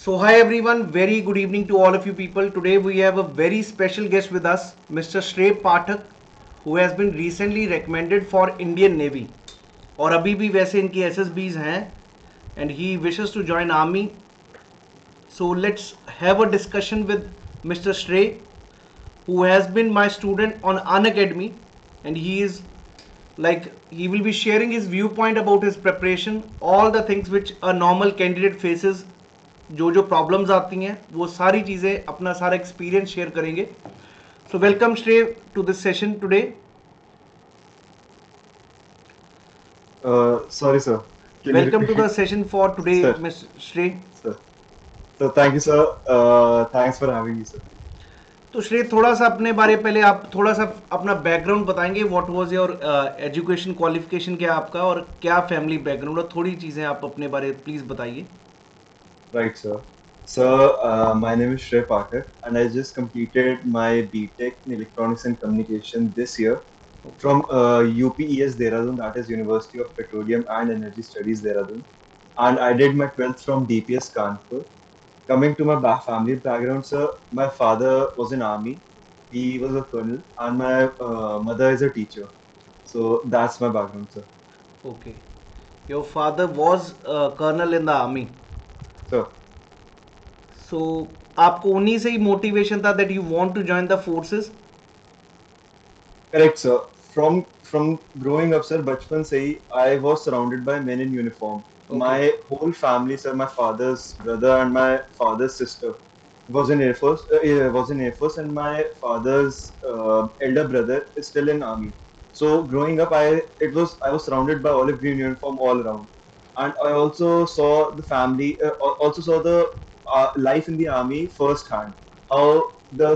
So, hi everyone, very good evening to all of you people. Today we have a very special guest with us, Mr. Shrey Pathak, who has been recently recommended for Indian Navy. और अभी भी वैसे इनकी SSBs हैं and he wishes to join army. So let's have a discussion with Mr. Shrey, who has been my student on Unacademy, and he is like he will be sharing his viewpoint about his preparation, all the things which a normal candidate faces, जो जो problems आती हैं वो सारी चीज़ें अपना सारा experience share करेंगे. So welcome Shre to this session today. Sorry, sir. Can you welcome to the repeat? Session for today Sir, miss Shre. sir. So thank you, sir. Thanks for having me, sir. तो श्रेय थोड़ा सा अपने बारे पहले आप थोड़ा सा अपना बैकग्राउंड बताएंगे. What was your education qualification क्या आपका और क्या फैमिली बैकग्राउंड और थोड़ी चीज़ें आप अपने बारे प्लीज़ बताइए. Right, sir. So, my name is Shrey Pathak, and I just completed my BTech in Electronics and Communication this year okay. from UPES Dehradun, that is University of Petroleum and Energy Studies Dehradun. And I did my 12th from DPS Kanpur. Coming to my family background, sir, my father was in army. He was a colonel, and my mother is a teacher. So that's my background, sir. Okay. Your father was colonel in the army. So, so आपको उन्हीं से ही motivation था that you want to join the forces. correct, sir. From growing up, sir, बचपन से ही I was surrounded by men in uniform. Okay. My whole family, sir, my father's brother and my father's sister was in Air Force. Was in Air Force, and my father's elder brother is still in army. So growing up, I was surrounded by olive green uniform all around, and I also saw the family, also saw the life in the army firsthand. How the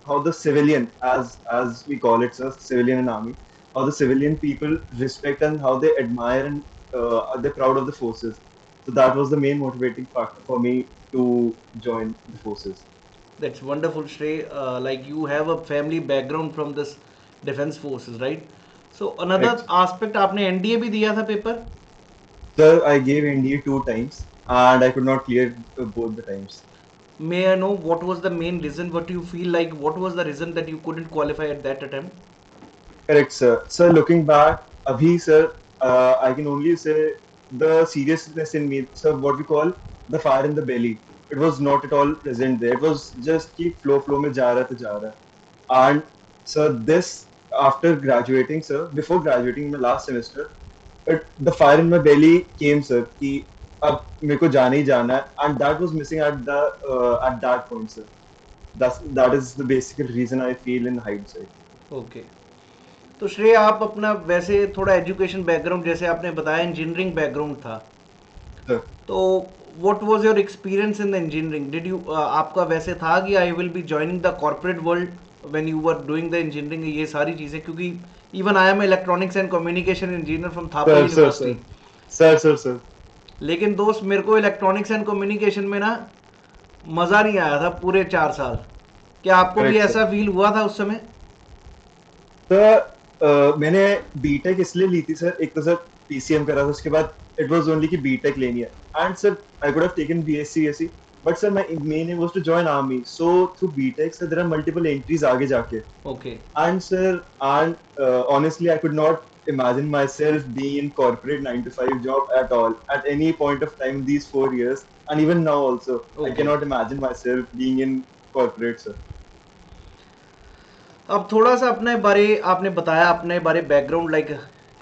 how the civilian, as we call it, sir, civilian in army, how the civilian people respect and how they admire and they're proud of the forces. So that was the main motivating factor for me to join the forces. That's wonderful Shrey. Like you have a family background from this defence forces, right? So another Correct. Aspect, आपने NDA भी दिया था paper. Sir, I gave NDA two times and I could not clear both the times. May I know what was the main reason, what you feel like, what was the reason that you couldn't qualify at that attempt. Correct, sir. Sir, looking back, Abhi, sir, I can only say the seriousness in me, sir, what we call the fire in the belly. It was not at all present there. It was just keep flow mein ja raha tha ja raha. And sir, this after graduating, sir, before graduating in my last semester, the fire in my belly came, sir. कि अब मेरे को जाना ही जाना है, and that was missing at that point, sir. That is the basic reason I feel in hindsight. Okay. तो श्रेय आप अपना वैसे थोड़ा एजुकेशन बैकग्राउंड, जैसे आपने बताया इंजीनियरिंग बैकग्राउंड था, Sir, तो what was your experience in the engineering? Did you आपका वैसे था कि I will be joining the corporate world when you were doing the engineering, ये सारी चीज़ें? क्योंकि even I am electronics and communication engineer from Thapar sir, sir, university. sir, sir. लेकिन दोस्त मेरे को इलेक्ट्रॉनिक्स एंड कम्युनिकेशन में ना मज़ा नहीं आया था पूरे 4 साल. क्या आपको भी Correct, sir. ऐसा फील हुआ था उस समय? मैंने बीटेक इसलिए ली थी, सर. एक तो सर पीसीएम करा था, उसके बाद इट वाज ओनली कि बीटेक लेनी है. And sir I could have taken BSc AC, but sir my main aim was to join army. So through BTech sir there are multiple entries आगे जाके. Okay. And sir, and honestly, I could not imagine myself being in corporate 9 to 5 job at all at any point of time these 4 years, and even now also, I okay. cannot imagine myself being in corporate, sir. अब थोड़ा सा अपने बारे आपने बताया, अपने बारे background, like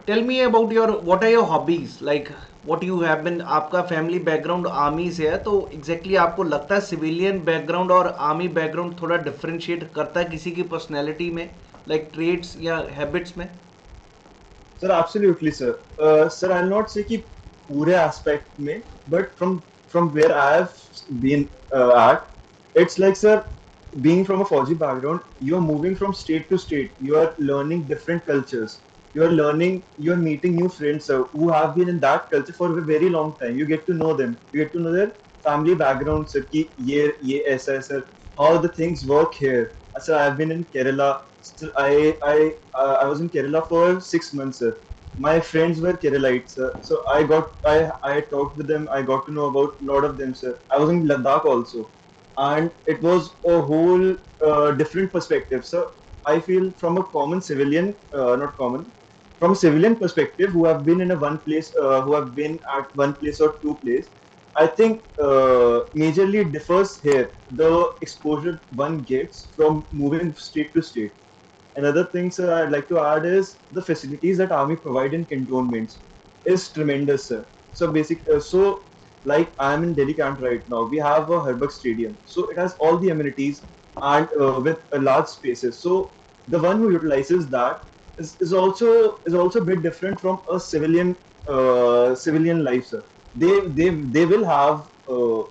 tell me about your what are your hobbies, like what you have been. आपका फैमिली बैकग्राउंड आर्मी से है, तो एग्जैक्टली exactly आपको लगता है सिविलियन बैकग्राउंड और आर्मी बैकग्राउंड थोड़ा डिफरेंशिएट करता है किसी की पर्सनैलिटी में, लाइक ट्रेड्स या हैबिट्स में? Sir, absolutely, sir. Sir, I'll not say कि पूरे aspect में, but from where I have been at, it's like, sir, being from a Fauji background, you are moving from state to state. You are learning different cultures. You are meeting new friends, sir, who have been in that culture for a very long time. You get to know them. You get to know their family background, sir. कि ये ऐसा है, sir. How the things work here. Sir, I've been in Kerala. Still, I was in Kerala for 6 months, sir. my friends were Keralites, sir. So I talked with them. I got to know about a lot of them, sir. I was in Ladakh also, and it was a whole different perspective. So I feel from a common civilian, not common, from a civilian perspective, who have been in a one place, who have been at one place or two place. I think majorly it differs here. The exposure one gets from moving state to state. Another thing, sir, I'd like to add is the facilities that Army provide in cantonments is tremendous, sir. So like I'm in Delhi camp right now, we have a Herbert Stadium, so it has all the amenities and with large spaces. So the one who utilizes that is also a bit different from a civilian life, sir. They will have so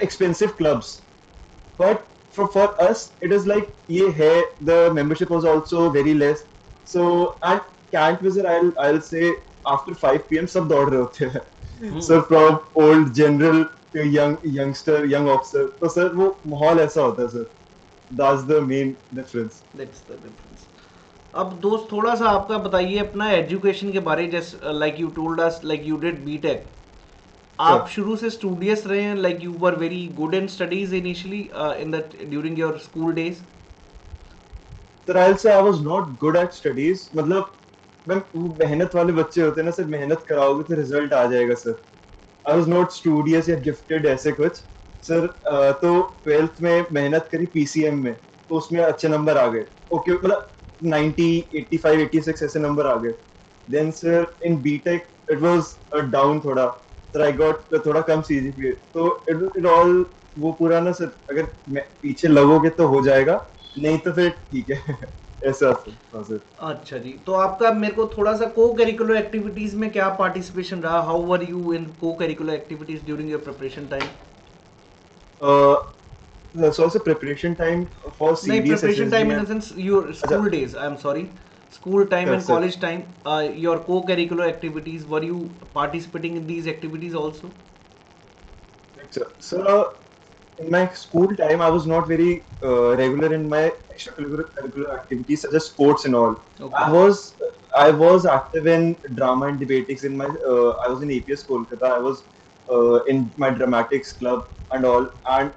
expensive clubs, but for us it is like ye hai, the membership was also very less. So at Camp Visit, I'll say after 5 p.m. सब दौड़ रहे होते हैं. Hmm. So from old general to young officer, तो sir वो माहौल ऐसा होता है sir. That's the main difference. That's the difference. अब दोस्त थोड़ा सा आपका बताइए अपना एजुकेशन के बारे, जैसे like you told us like you did BTech, आप Sure. शुरू से स्टूडियस रहे हैं, like you were very good in studies initially in the during your school days? Sir, I'll say I was not good at studies. मतलब मैं वो मेहनत वाले बच्चे होते हैं ना सर, मेहनत कराओगे तो रिजल्ट आ जाएगा sir. I was not studious या गिफ्टेड ऐसे कुछ सर. तो 12th में मेहनत करी पीसीएम में, तो उसमें अच्छे नंबर आ गए. ओके, मतलब 90 85 86 ऐसे नंबर आ गए. Then sir in BTech it was down थोड़ा. सर आई गॉट थोड़ा कम सीजीपीए. तो इट ऑल वो पूरा ना सर, अगर पीछे लगोगे तो हो जाएगा, नहीं तो फिर ठीक है. ऐसा सर. हाँ सर. अच्छा जी, तो आपका मेरे को थोड़ा सा को करिकुलर एक्टिविटीज में क्या पार्टिसिपेशन रहा? How were you in co-curricular activities during your preparation time? So also preparation time for नहीं, CDS preparation SSB time in the and sense your अच्छा. School days, I am sorry, school time Sure, and sir. College time, your co-curricular activities, were you participating in these activities also? So, in my school time, I was not very regular in my extracurricular activities such as sports and all. Okay. I was active in drama and debatings in my. I was in APS Kolkata. I was in my dramatics club and all. And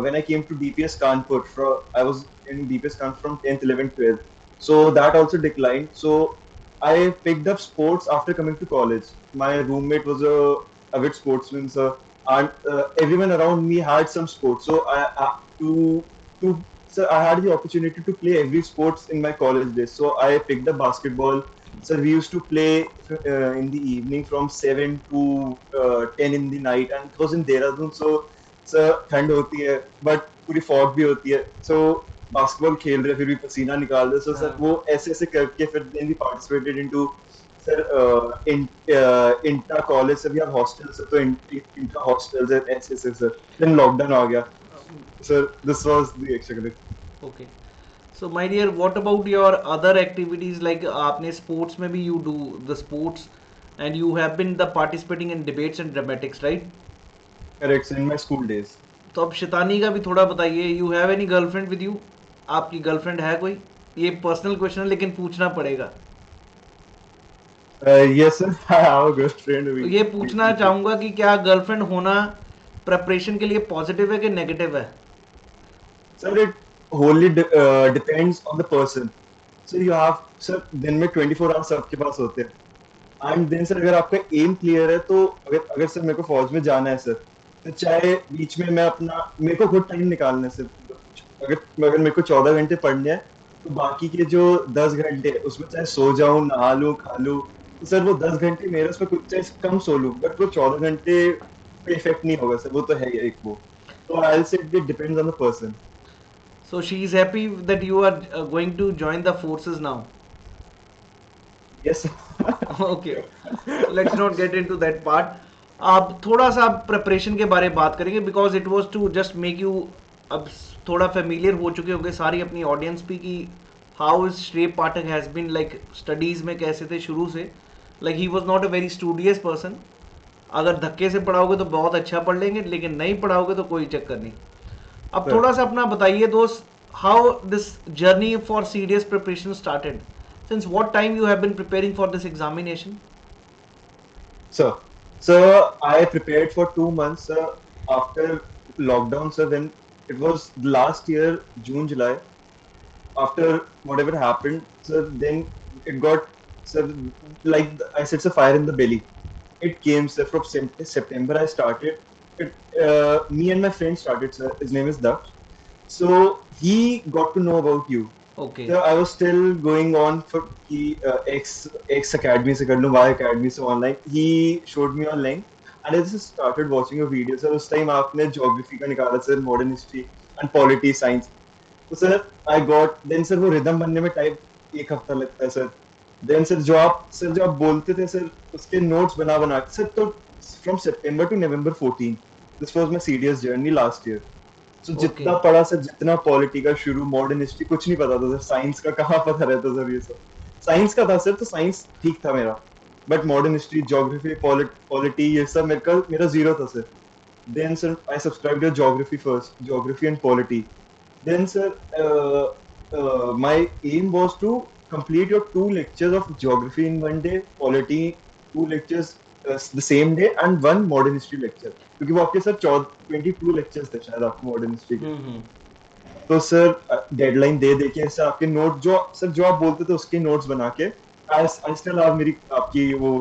when I came to DPS Kanpur, I was in DPS Kanpur from 10th, 11th, 12th. So that also declined. So I picked up sports after coming to college. My roommate was a avid sportsman, sir, and everyone around me had some sports. So to so I had the opportunity to play every sports in my college days. So I picked up basketball. So we used to play in the evening from 7 to 10 in the night, and it was in Dehradun. So ठंड होती है, but पूरी fog भी होती है. So basketball खेल रहे, फिर भी पसीना निकाल रहे. So सर हाँ. वो ऐसे ऐसे करके फिर then we participated into sir inter college से भी आप हॉस्टल से, तो इंटर हॉस्टल से ऐसे ऐसे सर. देन लॉकडाउन आ गया sir. This was the extra. Okay. So my dear, what about your other activities, like आपने स्पोर्ट्स में भी you do the sports and you have been the participating in debates and dramatics, right? Correct, in my school days. तो अब शैतानी का भी थोड़ा बताइए. You have any girlfriend with you? आपकी गर्लफ्रेंड है कोई? ये पर्सनल क्वेश्चन है लेकिन पूछना पड़ेगा. Yes sir, I have a girlfriend. तो ये पूछना चाहूंगा कि क्या गर्लफ्रेंड होना प्रिपरेशन के लिए पॉजिटिव है कि नेगेटिव है? Sir it wholly depends on the person. So you have, sir दिन में 24 आवर्स सबके पास होते हैं. एंड देन सर अगर आपका एम क्लियर है, तो अगर अगर सर मेरे को फौज में जाना है सर, तो चाहे बीच में मैं अपना, मेरे को खुद टाइम निकालना है सर. अगर अगर मेरे को 14 घंटे पढ़ने हैं, तो बाकी के जो 10 घंटे हैं, उसमें चाहे सो जाऊं, नहा लूं, खा लूं, तो सर वो 10 घंटे मेरे, उसमें कुछ चाहे कम सो लूं, बट वो 14 घंटे पे इफेक्ट नहीं होगा सर. वो तो है ही एक वो. तो आई विल से it depends on the person. So she is happy that you are going to join the forces now. Yes. Okay, let's not get into that part. आप थोड़ा सा प्रिपरेशन के बारे में बात करेंगे, because it was to just make you, अब थोड़ा फेमिलियर हो चुके होंगे सारी अपनी ऑडियंस भी कि हाउ इज श्रेय पाठक हैज़ बीन लाइक स्टडीज़ में कैसे थे शुरू से. Like he was not a very studious person. अगर धक्के से पढ़ाओगे तो बहुत अच्छा पढ़ लेंगे, लेकिन नहीं पढ़ाओगे तो कोई चक्कर नहीं. अब Sure. थोड़ा सा अपना बताइए दोस्त, how this journey for serious preparation started Since what time you have been preparing for this examination? So I prepared for 2 months, after lockdown, sir. When it was last year, June, July, after whatever happened, sir, then it got, sir, like I said, it's a fire in the belly. It came, sir, from September. I started. Me and my friend started, sir. His name is Daksh. So he got to know about you. Okay. So I was still going on for X Academy से कर लूँ, Y Academy से online. He showed me a link and I just started watching your videos. Sir उस time आपने geography का निकाला sir, modern history and polity science. तो sir I got then sir वो rhythm बनने में टाइम 1 हफ्ता लगता है सर. Then सर जो आप बोलते थे सर, उसके notes बना के सर, तो from September to November 14. This was my serious journey last year. तो जितना Okay. पढ़ा सर, जितना पॉलिटी का शुरू, मॉडर्न हिस्ट्री कुछ नहीं पता था सर. साइंस का कहाँ पता रहता सर ये सब. साइंस का था सर, तो साइंस ठीक था मेरा, but modern history, geography, polity ये सब मेरा जीरो था sir. Then sir I subscribe your geography first, geography and polity. Then sir my aim was to complete your 2 lectures of geography in one day, polity 2 lectures the same day, and one modern history lecture, क्योंकि वो आपके sir 22 lectures थे शायद आपको modern history के. तो sir deadline दे के sir आपके नोट जो आप बोलते थे उसके नोट्स बना के आई स्टिल हैव मेरी आपकी वो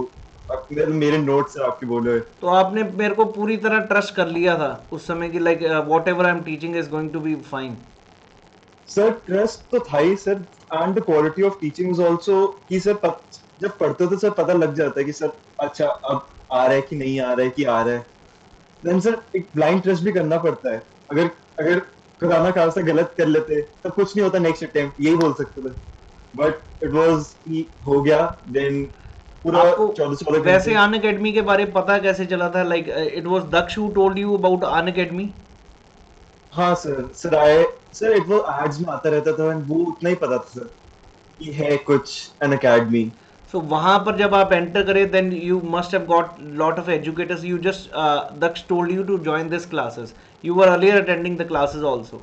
मेरे नोट्स सर आपके बोले हुए. तो आपने मेरे को पूरी तरह ट्रस्ट कर लिया था उस समय की, like whatever I am teaching is going to be fine. Sir trust तो था ही sir, and the quality of teaching was also कि सर जब पढ़ते हो तो सर पता लग जाता है कि सर अच्छा अब आ रहा है कि नहीं आ रहा है कि आ रहा है. देन सर एक ब्लाइंड ट्रस्ट भी करना पड़ता है. अगर अगर खुदा ना खास्ता गलत कर लेते तब कुछ नहीं होता नेक्स्ट अटेम्प्ट, यही बोल सकते थे. बट इट वाज हो गया. देन पूरा आपको 14 वैसे घंटे. अन अकेडमी के बारे में पता कैसे चला था? Like it was Daksh who told you about Unacademy? हाँ सर इट वो एड्स में आता रहता था, and वो उतना ही पता था सर कि है कुछ एन अकेडमी. सो वहां पर जब आप एंटर करे then you must have got lot of educators. You just Daksh told you to join this classes. You were earlier attending the classes also?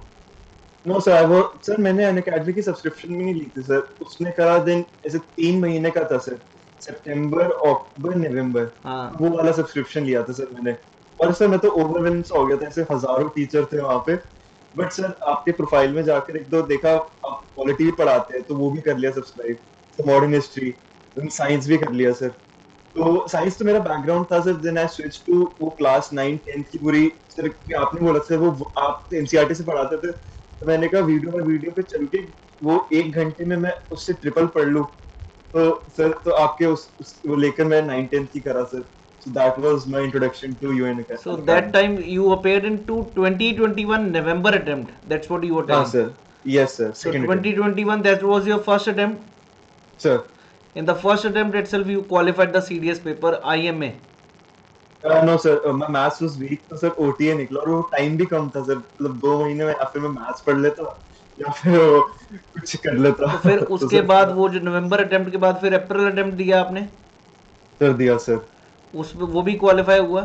No sir मैंने अन अकेडमी की सब्सक्रिप्शन भी नहीं ली थी सर. उसने करा देन ऐसे 3 महीने का था सर, सितंबर अक्टूबर नवंबर, हाँ. वो वाला सब्सक्रिप्शन लिया था सर मैंने. और सर मैं तो ओवरवेल्म हो गया था, ऐसे हजारों टीचर थे वहाँ पे. बट सर आपके प्रोफाइल में जाकर एक दो देखा, आप पॉलिटी भी पढ़ाते हैं तो वो भी कर लिया सब्सक्राइब. तो मॉडर्न हिस्ट्री, साइंस भी कर लिया सर. तो साइंस तो मेरा बैकग्राउंड था sir. Then I switch to वो क्लास 9 10 की पूरी सर. आपने बोला सर वो आप एनसीईआरटी से पढ़ाते थे, तो मैंने कहा वीडियो बाय वीडियो पे चल के वो 1 घंटे में मैं उससे ट्रिपल पढ़ लूँ. तो सर तो आपके वो लेकर मैं 9 10 की करा sir. So that was my introduction to UN Academy. So that time you appeared in 2021 November attempt. That's what you were हाँ telling. sir. Yes sir. So Second attempt. 2021 that was your first attempt. Sir. In the first attempt itself you qualified the CDS paper IMA. No sir. My maths was weak, तो sir OTA निकला और वो time भी कम था sir. मतलब 2 महीने में या फिर मैं मैथ्स पढ़ लेता या फिर कुछ कर लेता. तो फिर तो उसके सर बाद वो जो नवंबर अटेम्प्ट के बाद फिर अप्रैल अटेम्प्ट दिया आपने, कर दिया सर. उसमें वो भी क्वालिफाई हुआ.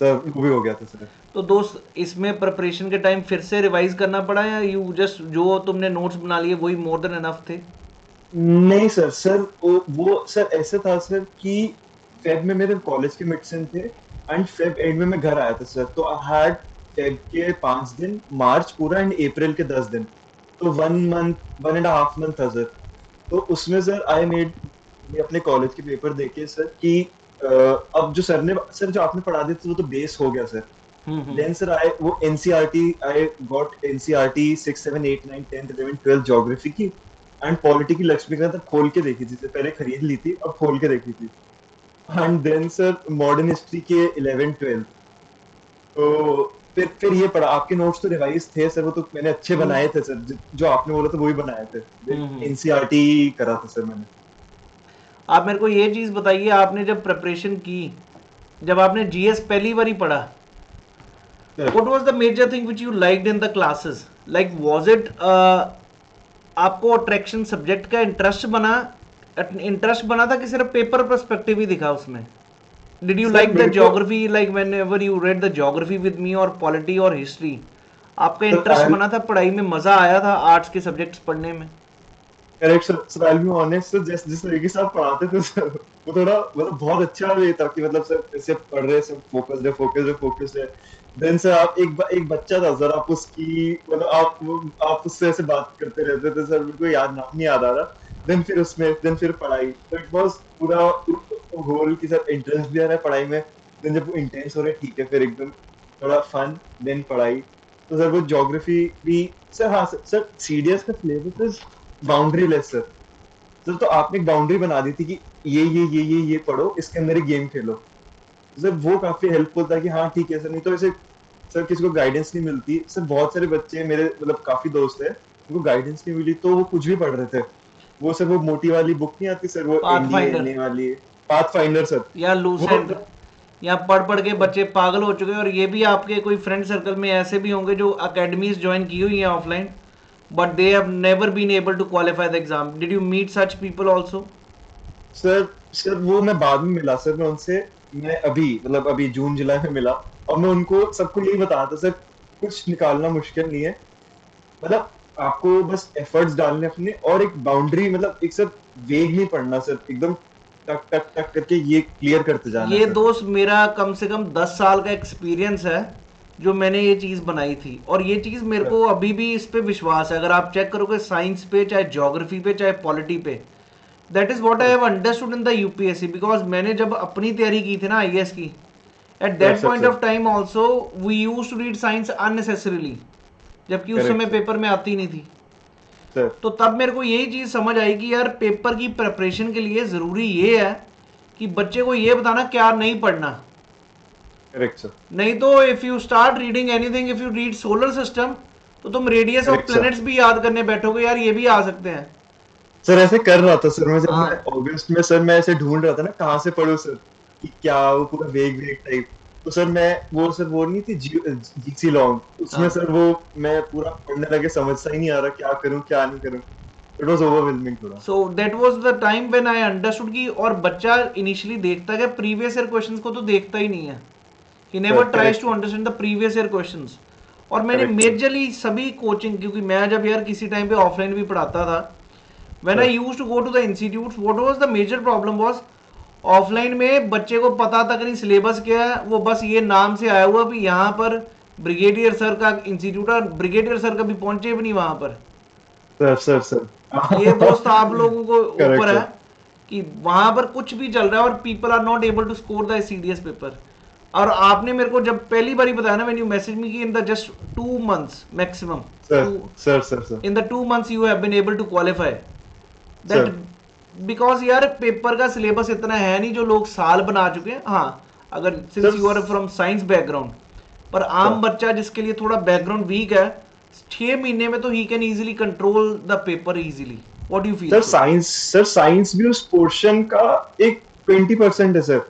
सर वो भी हो गया था सर. तो दोस्त इसमें प्रिपरेशन के टाइम फिर से रिवाइज करना पड़ा या यू जस्ट जो तुमने नोट्स बना लिए वही मोर देन एनफ थे? नहीं सर वो सर ऐसे था सर कि फेब में मेरे कॉलेज के मिडसेम थे एंड फेब एंड में मैं घर आया था सर. तो आई हैड फेब के 5 दिन, मार्च पूरा एंड अप्रैल के 10 दिन. तो 1.5 मंथ था सर. तो उसमें सर आई मेड अपने कॉलेज के पेपर देके सर कि अब सर जो आपने पढ़ा दिया था वो तो बेस हो गया सर. देन सर वो NCERT I got NCERT 6 7 8 9 10 11 12 geography की एंड पॉलिटी की लक्ष्मीकांत तब खोल के देखी थी सर. पहले खरीद ली थी, अब खोल के देखी थी. And then sir modern history के 11 12. तो फिर ये पढ़ा. आपके नोट्स तो रिवाइज थे सर, वो तो मैंने अच्छे बनाए थे सर. जो आपने बोला था वही बनाए थे. एनसीईआरटी करा था सर मैंने. आप मेरे को ये चीज़ बताइए, आपने जब प्रिपरेशन की, जब आपने जीएस पहली बार ही पढ़ा, what was the major thing which you liked in the classes? Like was it आपको अट्रैक्शन सब्जेक्ट का इंटरेस्ट बना था कि सिर्फ पेपर पर्सपेक्टिव ही दिखा उसमें? Did you like the geography, like whenever you read the geography with me और polity और हिस्ट्री, आपका इंटरेस्ट बना था पढ़ाई में, मजा आया था आर्ट्स के सब्जेक्ट्स पढ़ने में? Correct sir. Sir I be honest sir, जिस तरीके से आप पढ़ाते थे सर, वो थोड़ा मतलब बहुत अच्छा वे था कि मतलब सर ऐसे पढ़ रहे हैं, सब फोकस है। देन सर आप एक बच्चा था सर, आप उसकी मतलब आप उससे ऐसे बात करते रहते थे सर, मेरे को याद नाम नहीं याद आ रहा। देन फिर पढ़ाई, तो इट वाज पूरा होल की सर इंटरेस्ट भी आ रहा है पढ़ाई में। देन जब वो इंटेंस हो रहा है ठीक है, फिर एकदम थोड़ा फन, देन पढ़ाई। तो सर वो ज्योग्राफी भी सर, हाँ सर सीडीएस का syllabus boundary less sir. Sir तो आपने एक बाउंड्री बना दी थी कि ये पढ़ो, इसके अंदर ही गेम खेलो। सर वो काफी हेल्पफुल था कि हाँ ठीक है सर, नहीं तो ऐसे सर किसी को गाइडेंस नहीं मिलती सर। बहुत सारे बच्चे मेरे मतलब काफी दोस्त है, उनको गाइडेंस नहीं मिली तो वो कुछ भी पढ़ रहे थे। वो सर वो मोटी वाली बुक नहीं आती सर, वो पाथ एनडीए फाइंडर एनए वाली, पाथ फाइंडर सर। या वो लूसेंट, या पढ़ पढ़ के बच्चे पागल हो चुके हैं। और ये भी आपके कोई फ्रेंड सर्कल में ऐसे भी होंगे जो अकेडमीज ज्वाइन की हुई हैं offline, but they have never been able to qualify the exam. Did you meet such people also? Sir sir वो मैं बाद में मिला सर, मैं उनसे, मैं अभी मतलब अभी जून जुलाई में मिला, और मैं उनको सबको यही बताया था सर, कुछ निकालना मुश्किल नहीं है। मतलब आपको बस एफर्ट्स डालने अपने, और एक बाउंड्री, मतलब एक सर वेग नहीं पड़ना सर, एकदम टक टक टक करके ये क्लियर करते जाना है ये सर। दोस्त मेरा कम से कम 10 साल का एक्सपीरियंस है जो मैंने ये चीज़ बनाई थी, और ये चीज़ मेरे सर को अभी भी इस पे विश्वास है। अगर आप चेक करोगे साइंस पे, चाहे ज्योग्राफी पे, चाहे पॉलिटी पे, that is what I sir have understood in the UPSC. Because मैंने जब अपनी तैयारी की थी ना आईएएस की, at sir that sir point sir of time also we use to read science unnecessarily, जबकि उस समय करेक्ट सर पेपर में आती नहीं थी। सर तो तब मेरे को यही चीज़ समझ आई कि यार पेपर की प्रिपरेशन के लिए ज़रूरी ये है कि बच्चे को ये बताना क्या नहीं पढ़ना। करेक्ट सर नहीं तो if you start reading anything, if you read solar system, तो तुम radius of correct sir. Planets भी याद करने बैठोगे, यार ये भी आ सकते हैं। सर ऐसे कर रहा था सर मैं, जब मैं हाँ। अगस्त में सर मैं ऐसे ढूंढ रहा था ना कहाँ से पढूं सर, कि क्या वो पूरा वेग वेग टाइप। तो सर मैं वो सर वो नहीं थी जीसी लॉन्ग, उसमें हाँ। सर वो मैं पूरा पढ़ने लगे, समझ ही नहीं आ रहा क्या करूं क्या नहीं करूं। इट वाज ओवरवेलमिंग थोड़ा। So that was the time when I understood की। और बच्चा इनिशियली देखता है प्रीवियस ईयर क्वेश्चंस को, तो देखता ही नहीं है। He sir never tries correct to sir understand the previous year questions. और मैंने करेक्ट सर मेजरली सभी कोचिंग, क्योंकि मैं जब यार किसी टाइम पे ऑफलाइन भी पढ़ाता था, when I sir used to go to the institutes, what was the major problem was, offline में बच्चे को पता तक नहीं सिलेबस क्या है। वो बस ये नाम से आया हुआ भी यहाँ पर ब्रिगेडियर सर का इंस्टीट्यूट है, ब्रिगेडियर सर कभी पहुंचे भी नहीं वहां पर। सर सर ये दोस्त आप लोगों को करेक्ट ऊपर है सर कि वहां पर कुछ भी चल रहा है और people are not able to score the CDS paper. और आपने मेरे को जब पहली बार बताया ना, व्हेन यू मैसेज मी कि in the just 2 months maximum, sir to, sir sir sir in the 2 months you have been able to qualify that. Sir because यार पेपर का सिलेबस इतना है नहीं जो लोग साल बना चुके हैं। हाँ, अगर since sir you are from science background, पर सर आम बच्चा जिसके लिए थोड़ा बैकग्राउंड वीक है, 6 महीने में तो he can easily control the paper easily. What do you feel so? Sir science भी उस पोर्शन का एक 20% है सर।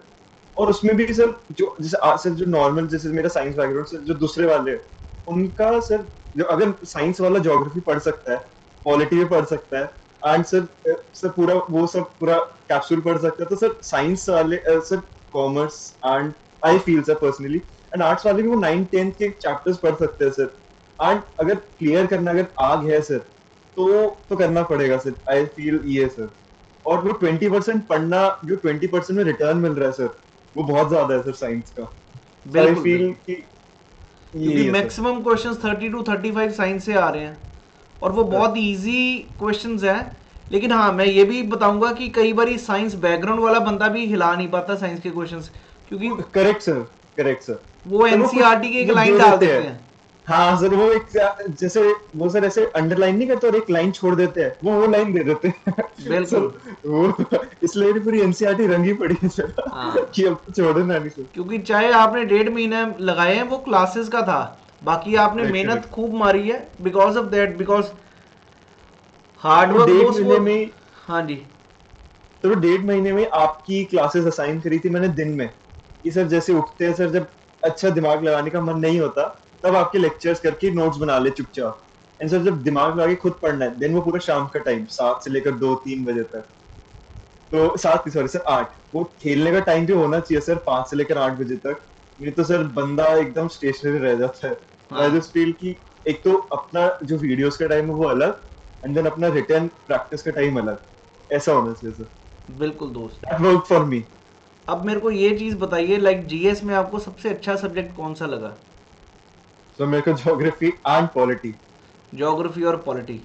और उसमें भी सर जो जैसे सर जो नॉर्मल, जैसे मेरा साइंस बैकग्राउंड सर, जो दूसरे वाले हैं, उनका सर, जो अगर साइंस वाला ज्योग्राफी पढ़ सकता है, पॉलिटी भी पढ़ सकता है, एंड सर सर पूरा वो सब पूरा कैप्सूल पढ़ सकता है, तो सर साइंस वाले sir commerce and I feel sir personally, and arts वाले भी वो 9th 10th के चैप्टर्स पढ़ सकते हैं सर। एंड अगर क्लियर करना, अगर आ गया है सर, तो करना पड़ेगा सर, आई फील ये सर। और वो 20% पढ़ना, जो 20% में रिटर्न मिल रहा है सर, वो बहुत ज्यादा है सर साइंस का। सो आई बिल्कुल फील बिल्कुल। कि क्योंकि यही है sir. Maximum questions 30 to 35 science से आ रहे हैं, और वो सर बहुत इजी क्वेश्चंस हैं। लेकिन हाँ, मैं ये भी बताऊंगा कि कई बार साइंस बैकग्राउंड वाला बंदा भी हिला नहीं पाता साइंस के क्वेश्चंस, क्योंकि करेक्ट सर करेक्ट सर वो सर वो कुछ एनसीईआरटी की एक वो लाइन दे डाल देते देते हैं। हैं। हाँ सर वो एक, जैसे वो सर ऐसे अंडरलाइन नहीं करते और एक लाइन छोड़ देते हैं, वो लाइन दे देते हैं सर। बिल्कुल। वो इसलिए मेरी पूरी एनसीईआरटी रंगी पड़ी है सर हाँ, कि अब तो छोड़ना नहीं सर। क्योंकि चाहे आपने 1.5 महीने लगाए हैं, वो क्लासेस का था, बाकी आपने करेक्ट मेहनत करेक्ट खूब मारी है because of that, because hard तो वर्क डेढ़ दोस्त वो। महीने में हाँ जी। तो 1.5 महीने में आपकी क्लासेस असाइन करी थी मैंने दिन में, कि सर जैसे उठते हैं सर, जब अच्छा दिमाग लगाने का मन नहीं होता, तब आपके लेक्चर्स करके नोट्स बना ले चुपचाप। एंड सर जब दिमाग लगा के खुद पढ़ना है, देन वो पूरा शाम का टाइम 7 से लेकर 2 3 बजे तक, तो 7 सॉरी सर 8, वो खेलने का टाइम भी होना चाहिए सर 5 से लेकर 8 बजे तक। नहीं तो सर बंदा एकदम स्टेशनरी रह जाता है। तो आई हाँ। जस्ट फील कि एक तो अपना जो वीडियोस का टाइम है वो अलग, एंड देन अपना रिटर्न प्रैक्टिस का टाइम अलग, ऐसा होना चाहिए सर। बिल्कुल दोस्त। That work for me. अब मेरे को ये चीज़ बताइए, लाइक जीएस में आपको सबसे अच्छा सब्जेक्ट कौन सा लगा? सो मेरे को ज्योग्राफी एंड पॉलिटी। ज्योग्राफी और पॉलिटी। ये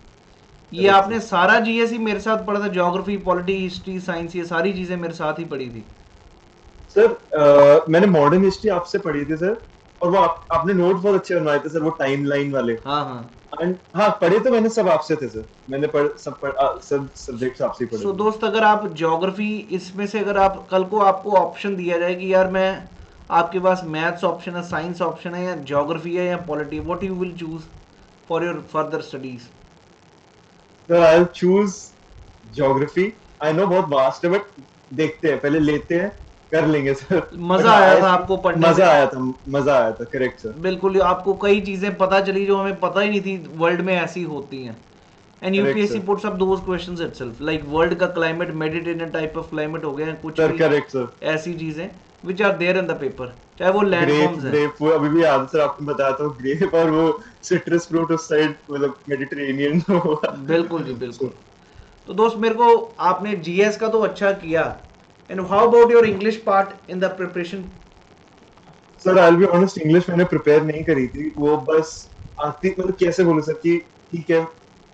करेक्ट आपने सर। सारा जीएस ही मेरे साथ पढ़ा था? ज्योग्राफी, पॉलिटी, हिस्ट्री, साइंस, ये सारी चीज़ें मेरे साथ ही पढ़ी थी? सर मैंने मॉडर्न हिस्ट्री आपसे पढ़ी थी सर, और वो आपने नोट बहुत अच्छे बनवाए थे सर, वो टाइम लाइन वाले। हाँ हाँ। एंड हाँ, पढ़े तो मैंने सब आपसे थे सर, मैंने सब सब्जेक्ट्स आपसे ही पढ़े सो थे। दोस्त, अगर आप ज्योग्राफी, इसमें से अगर आप कल को आपको ऑप्शन दिया जाए कि यार मैं, आपके पास मैथ्स ऑप्शन है, साइंस ऑप्शन है, या ज्योग्राफी है, या polity, what you will choose for your further studies? Sir I choose geography. I know बहुत वास्ट है, बट देखते हैं, पहले लेते हैं, कर लेंगे सर। बट मज़ा हाँ, आया आई था थिंक आपको पढ़ने में? मजा आया था, मजा आया था, करेक्ट सर। बिल्कुल, आपको कई चीज़ें पता चली जो हमें पता ही नहीं थी वर्ल्ड में ऐसी होती हैं। And correct UPSC sir. Puts up those questions itself, like world का climate, Mediterranean type of climate हो गया, कुछ सर भी करेक्ट सर। ऐसी चीज़ें which are there in the paper, चाहे वो ग्रेप लैंडफॉर्म्स हैं। ग्रेप वो अभी भी याद है सर, आपने बताया था, ग्रेप और वो सिट्रस फ्रूट उस साइड, मतलब मेडिटेरेनियन होगा। बिल्कुल जी, सर, बिल्कुल। तो दोस्त, मेरे को आपने जीएस का तो अच्छा किया, and how about your English part in the preparation? Sir I be honest, English मैंने प्रिपेयर नहीं करी थी, वो बस आती, मतलब कैसे बोलूं सर कि ठीक है,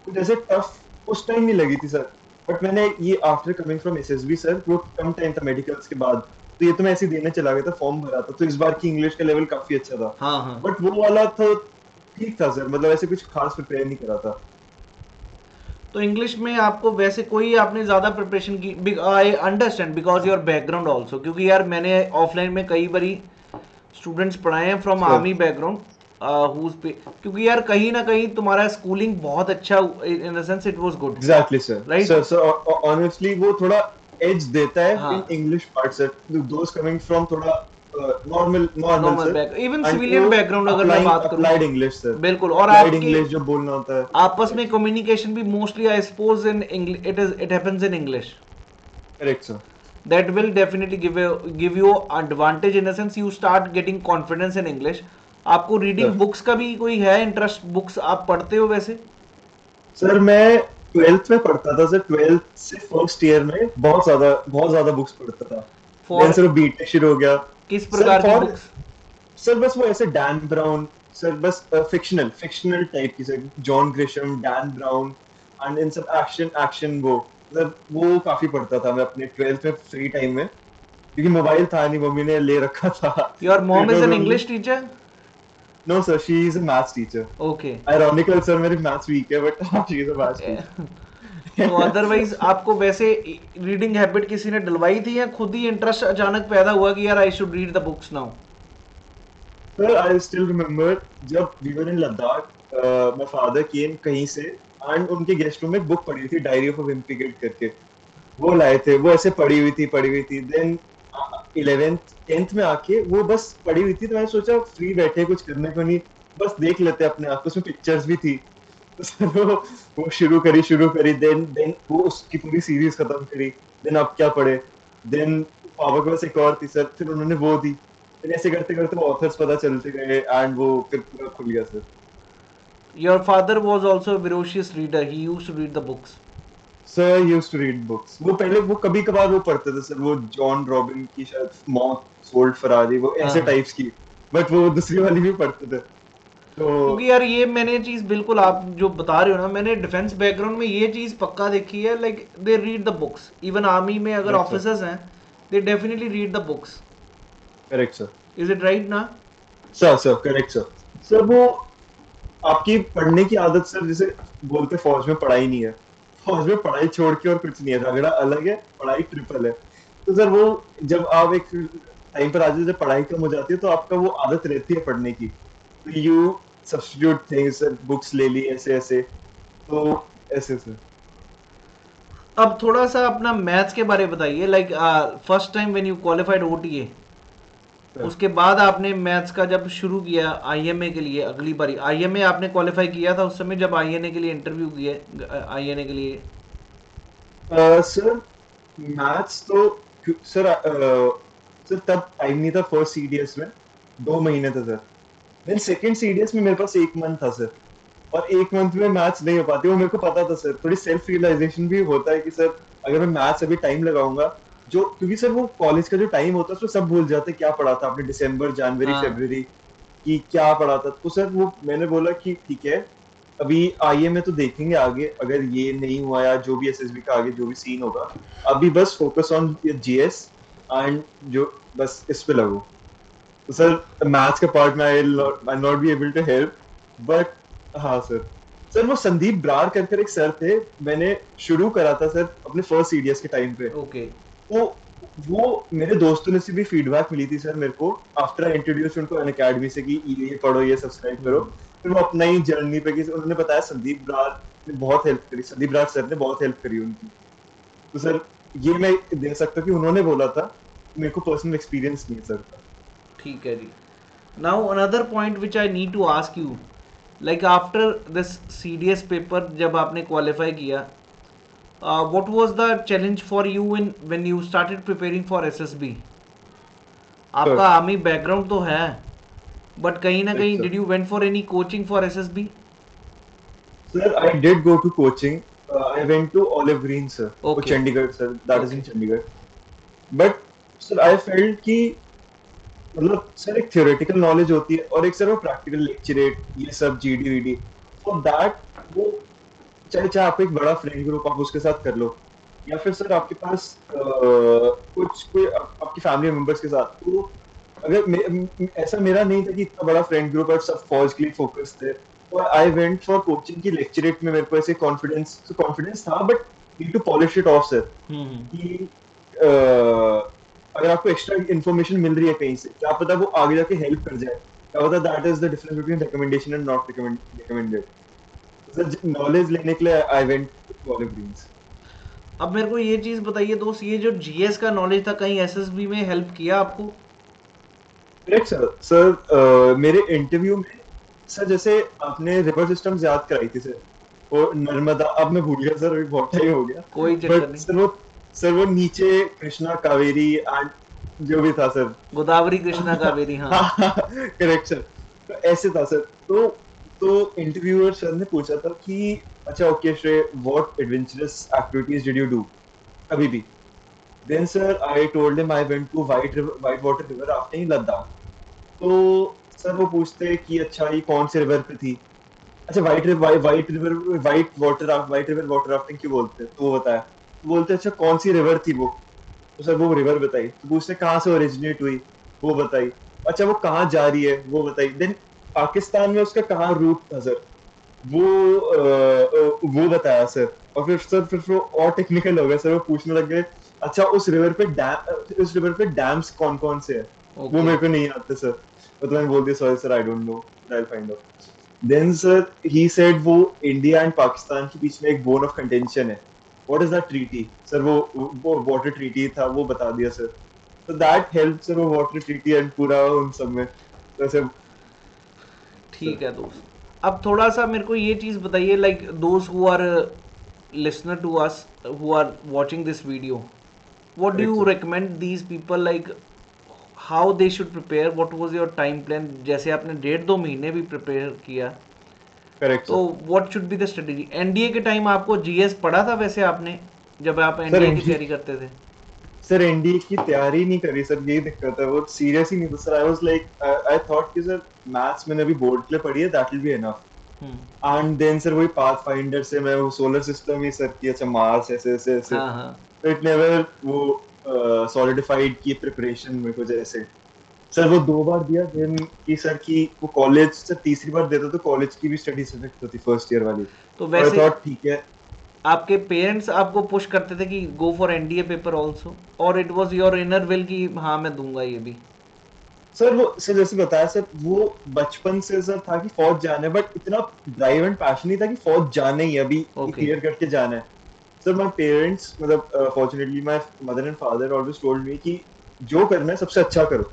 कुछ ऐसे टफ उस टाइम नहीं लगी थी सर। बट मैंने ये after coming from SSB sir, वो कम टाइम था मेडिकल्स के बाद, तो ये तो मैं ऐसे ही देने चला गया था, फॉर्म भरा था, तो इस बार की इंग्लिश का लेवल काफी अच्छा था। हाँ हाँ। बट वो वाला तो ठीक था सर, मतलब ऐसे कुछ खास प्रिपेयर नहीं करा था। तो इंग्लिश में आपको वैसे कोई आपने ज़्यादा प्रिपरेशन की? I understand because your background also, क्योंकि यार मैंने ऑफलाइन में कई बारी स्टूडेंट्स पढ़ाए हैं from sir army background, whose पे, क्योंकि यार कहीं ना कहीं तुम्हारा स्कूलिंग बहुत अच्छा, इन the sense it was good, exactly sir. Right? Sir sir honestly वो थोड़ा एज देता है इन हाँ, इंग्लिश पार्ट सर, दोस्त कमिंग फ्रॉम थोड़ा normal normal normal sir. Back, even and वो सिविलियन बैकग्राउंड अगर मैं अप्लाइंग बात करूं। अप्लाइड इंग्लिश सर, बिल्कुल, और अप्लाइड आपके इंग्लिश जो बोलना होता है। आपस में कम्युनिकेशन भी mostly I suppose in English, it happens in English. Correct sir. That will definitely give you advantage in a sense, you start getting confidence in English. आपको रीडिंग सर बुक्स का भी कोई है इंटरेस्ट? बुक्स आप पढ़ते हो वैसे? Sir मैं ट्वेल्थ में पढ़ता था सर, ट्वेल्थ से फर्स्ट ईयर में बहुत ज्यादा बुक्स पढ़ता था। देन फॉर सर बीटेक शुरू हो गया। किस सर प्रकार की फॉर बुक्स? सर बस वो ऐसे डैन ब्राउन, सर बस फिक्शनल फिक्शनल टाइप की sir, John Grisham, Dan brown, and in सब एक्शन एक्शन वो, मतलब वो काफी पढ़ता था मैं अपने ट्वेल्थ में फ्री टाइम में, क्योंकि मोबाइल था नहीं, मम्मी ने ले रखा था। योर तो mom it is was an only. English teacher? No sir, she is a maths teacher. Okay. Ironical sir, मेरी मैथ्स वीक है, but she is a maths तो टीचर। अदरवाइज आपको वैसे रीडिंग हैबिट किसी ने डलवाई थी, या खुद ही इंटरेस्ट अचानक पैदा हुआ कि यार I should read the books now? Sir I still remember जब we were in Ladakh, my father came कहीं से, एंड उनके गेस्ट रूम में एक बुक पड़ी थी, diary of a Wimpy kid करके, वो लाए थे, वो ऐसे पड़ी हुई थी। देन 11th 10th में आके वो बस पड़ी हुई थी, तो मैंने सोचा फ्री बैठे कुछ करने को नहीं, बस देख लेते अपने आप को, उसमें पिक्चर्स भी थी। तो सर वो शुरू करी, देन वो उसकी पूरी सीरीज खत्म करी। देन अब क्या पढ़े, देन पापा के पास एक और थी सर, फिर उन्होंने वो दी, फिर ऐसे करते करते वो ऑथर्स पता चलते गए, एंड वो फिर पूरा खुल गया sir. Your father was also voracious reader, he use to read the books? Sir used to read books, वो पहले वो कभी कभार वो पढ़ते थे सर, वो जॉन रॉबिन की शायद मौत सोल्ड फरारी, वो हाँ ऐसे हाँ। टाइप्स की, बट वो दूसरी वाली भी पढ़ते थे। तो क्योंकि यार ये मैंने चीज़ बिल्कुल, आप जो बता रहे हो ना, मैंने डिफेंस बैकग्राउंड में ये चीज़ पक्का देखी है, like they read the books, even army में अगर करेक्ट सर। ऑफिसर्स हैं, they definitely read the books. Correct sir. Is it right ना? Sir correct sir. सर वो आपकी पढ़ने की आदत सर, जैसे बोलते फौज में पढ़ाई नहीं है, फौज में पढ़ाई छोड़ के और कुछ नहीं है, रगड़ा अलग है, पढ़ाई ट्रिपल है। तो सर वो जब आप एक टाइम पर आ जाते, जब पढ़ाई कम हो जाती है, तो आपका वो आदत रहती है पढ़ने की, तो you substitute things sir, books ले ली ऐसे ऐसे, तो ऐसे सर। अब थोड़ा सा अपना मैथ्स के बारे में बताइए, like first time when you qualified OTA, sir उसके बाद आपने मैथ्स का जब शुरू किया आईएमए के लिए, अगली बारी आईएमए आपने क्वालिफाई किया था उस समय जब आईएनए के लिए इंटरव्यू किए, आईएनए के लिए? सर मैथ्स तो सर तब टाइम नहीं था, फर्स्ट सीडीएस में 2 महीने था सर, देन सेकंड सीडीएस में मेरे पास 1 मंथ था सर। और एक मंथ में मैथ्स नहीं हो पाती, वो मेरे को पता था सर। थोड़ी सेल्फ रियलाइजेशन भी होता है कि सर अगर मैं मैथ्स अभी टाइम लगाऊंगा, जो क्योंकि सर वो कॉलेज का जो टाइम होता है उसमें सब भूल जाते हैं क्या पढ़ा था आपने दिसंबर जनवरी हाँ। फरवरी कि क्या पढ़ा था। तो सर वो मैंने बोला कि ठीक है, अभी आईए में तो देखेंगे आगे, अगर ये नहीं हुआ या जो भी एसएसबी का आगे जो भी सीन होगा, अभी बस फोकस ऑन जीएस एंड जो बस इस पे लगो। तो सर मैथ्स का पार्ट में I not be able to help, but हाँ सर। सर वो संदीप ब्रार कर एक सर थे, मैंने शुरू करा था सर अपने फर्स्ट सीडीएस के टाइम पे। ओके। तो वो मेरे दोस्तों ने से भी फीडबैक मिली थी सर मेरे को, आफ्टर आई इंट्रोड्यूस उनको अन अकेडमी से कि ये पढ़ो ये सब्सक्राइब करो। फिर वो अपना ही जर्नी पे कि उन्होंने बताया संदीप ब्रार ने बहुत हेल्प करी, संदीप ब्रार सर ने बहुत हेल्प करी उनकी। तो सर ये मैं दे सकता हूँ कि उन्होंने बोला था, मेरे को पर्सनल एक्सपीरियंस नहीं है सर का। ठीक है जी। Now another point which I need to ask you, like after this CDS paper जब आपने क्वालिफाई किया, what was the challenge for you in when you started preparing for SSB? Sir आपका आर्मी बैकग्राउंड तो है, but कहीं ना correct कहीं sir. Did you went for any coaching for SSB? Sir, I did go to coaching. I went to Olive Green, sir. वो okay. Chandigarh sir, that is okay. in Chandigarh. But sir, I felt कि मतलब sir एक theoretical knowledge होती है और एक sir वो practical lecturette ये सब जीडी वीडी, फॉर दैट वो चाहे चाहे आपको एक बड़ा फ्रेंड ग्रुप आप उसके साथ कर लो, या फिर सर आपके पास कुछ कोई आपकी फैमिली मेंबर्स के साथ, तो अगर ऐसा मेरा नहीं था कि इतना बड़ा फ्रेंड ग्रुप और सब फौज के लिए फोकस थे, तो आई वेंट फॉर कोचिंग की लेक्चरेट में मेरे को ऐसे कॉन्फिडेंस था, but need to polish it off sir. Hmm. कि अगर आपको एक्स्ट्रा इन्फॉर्मेशन मिल रही है कहीं से, क्या पता वो आगे जाके हेल्प कर जाए, क्या पता that is the difference between recommendation and not recommended. Sir knowledge लेने के लिए I went to Olive Greens. अब मेरे को ये चीज़ बताइए दोस्त, ये जो जीएस का नॉलेज था कहीं एसएसबी में हेल्प किया आपको? Correct sir. सर मेरे इंटरव्यू में सर जैसे आपने रिवर सिस्टम्स याद कराई थी सर, वो नर्मदा, अब मैं भूल गया सर, अभी बहुत टाइम हो गया। कोई चक्कर बट नहीं। सर वो नीचे कृष्णा कावेरी एंड जो भी था सर। गोदावरी कृष्णा कावेरी, हाँ। हाँ करेक्ट सर। तो ऐसे था सर। तो इंटरव्यूअर सर ने पूछा था कि अच्छा okay Shrey, what adventurous activities did you do अभी भी? Then sir I told him I went to white water river rafting in Ladakh. तो सर वो पूछते हैं कि अच्छा ये कौन से रिवर पे थी? अच्छा व्हाइट रिवर वाटर राफ्टिंग क्यों बोलते हैं, तो वो बताया। तो बोलते हैं अच्छा कौन सी रिवर थी वो? तो सर वो रिवर बताई। तो पूछते हैं कहाँ से ओरिजिनेट हुई, वो बताई। अच्छा वो कहाँ जा रही है, वो बताई। देन पाकिस्तान में उसका कहाँ रूट था सर, वो बताया सर। और फिर वो और टेक्निकल हो गया सर, वो पूछने लग गए अच्छा उस रिवर पे डैम्स कौन कौन से है, वो ओके। मेरे को नहीं आते सर। मतलब मैं बोल दिया sorry sir I don't know, I find out. Then sir he said वो इंडिया एंड पाकिस्तान के बीच में एक बोन ऑफ कंटेंशन है, what is that treaty sir? वो वाटर ट्रीटी था, वो बता दिया सर। तो दैट हेल्प सर, वो वाटर ट्रीटी एंड पूरा उन सब में तो ऐसे सर। ठीक है दोस्त। अब थोड़ा सा मेरे को ये चीज़ बताइए, like those who are listener to us who are watching this video, what do correct you sir. recommend these people, like how they should prepare? what was your time plan? जैसे आपने 1.5-2 महीने भी प्रिपेयर किया, correct तो sir. what should be the strategy? NDA के time आपको GS पढ़ा था वैसे आपने, जब आप सर एनडीए की एनडी तैयारी करते थे? सर एनडीए की तैयारी नहीं करी सर, यही दिक्कत है, वो सीरियस ही नहीं था sir. I was like I thought कि सर मैथ्स मैंने अभी बोर्ड के लिए पढ़ी है, that will be enough. Hmm. And then sir वही पाथ फाइंडर से मैं वो सोलर सिस्टम ही सर की, अच्छा मार्स ऐसे ऐसे ऐसे, हाँ हाँ। इट नेवर वो सॉलिडिफाइड की प्रिपरेशन में कुछ ऐसे। सर वो 2 बार दिया, देन की सर की वो कॉलेज सर तीसरी बार देता तो कॉलेज की भी स्टडी सब्जेक्ट होती फर्स्ट ईयर वाली, तो तो आई वैसे थॉट ठीक है। आपके पेरेंट्स आपको पुश करते थे कि go for NDA paper also, और it was your inner will कि हाँ मैं दूंगा ये भी? सर वो सर जैसे बताया सर, वो बचपन से सर था कि फौज जाना है, बट इतना ड्राइव एंड पैशन नहीं था कि फौज जाना ही है, अभी ओके। क्लियर करके जाना है। सर माय पेरेंट्स मतलब fortunately my mother and father always told me कि जो करना है सबसे अच्छा करो।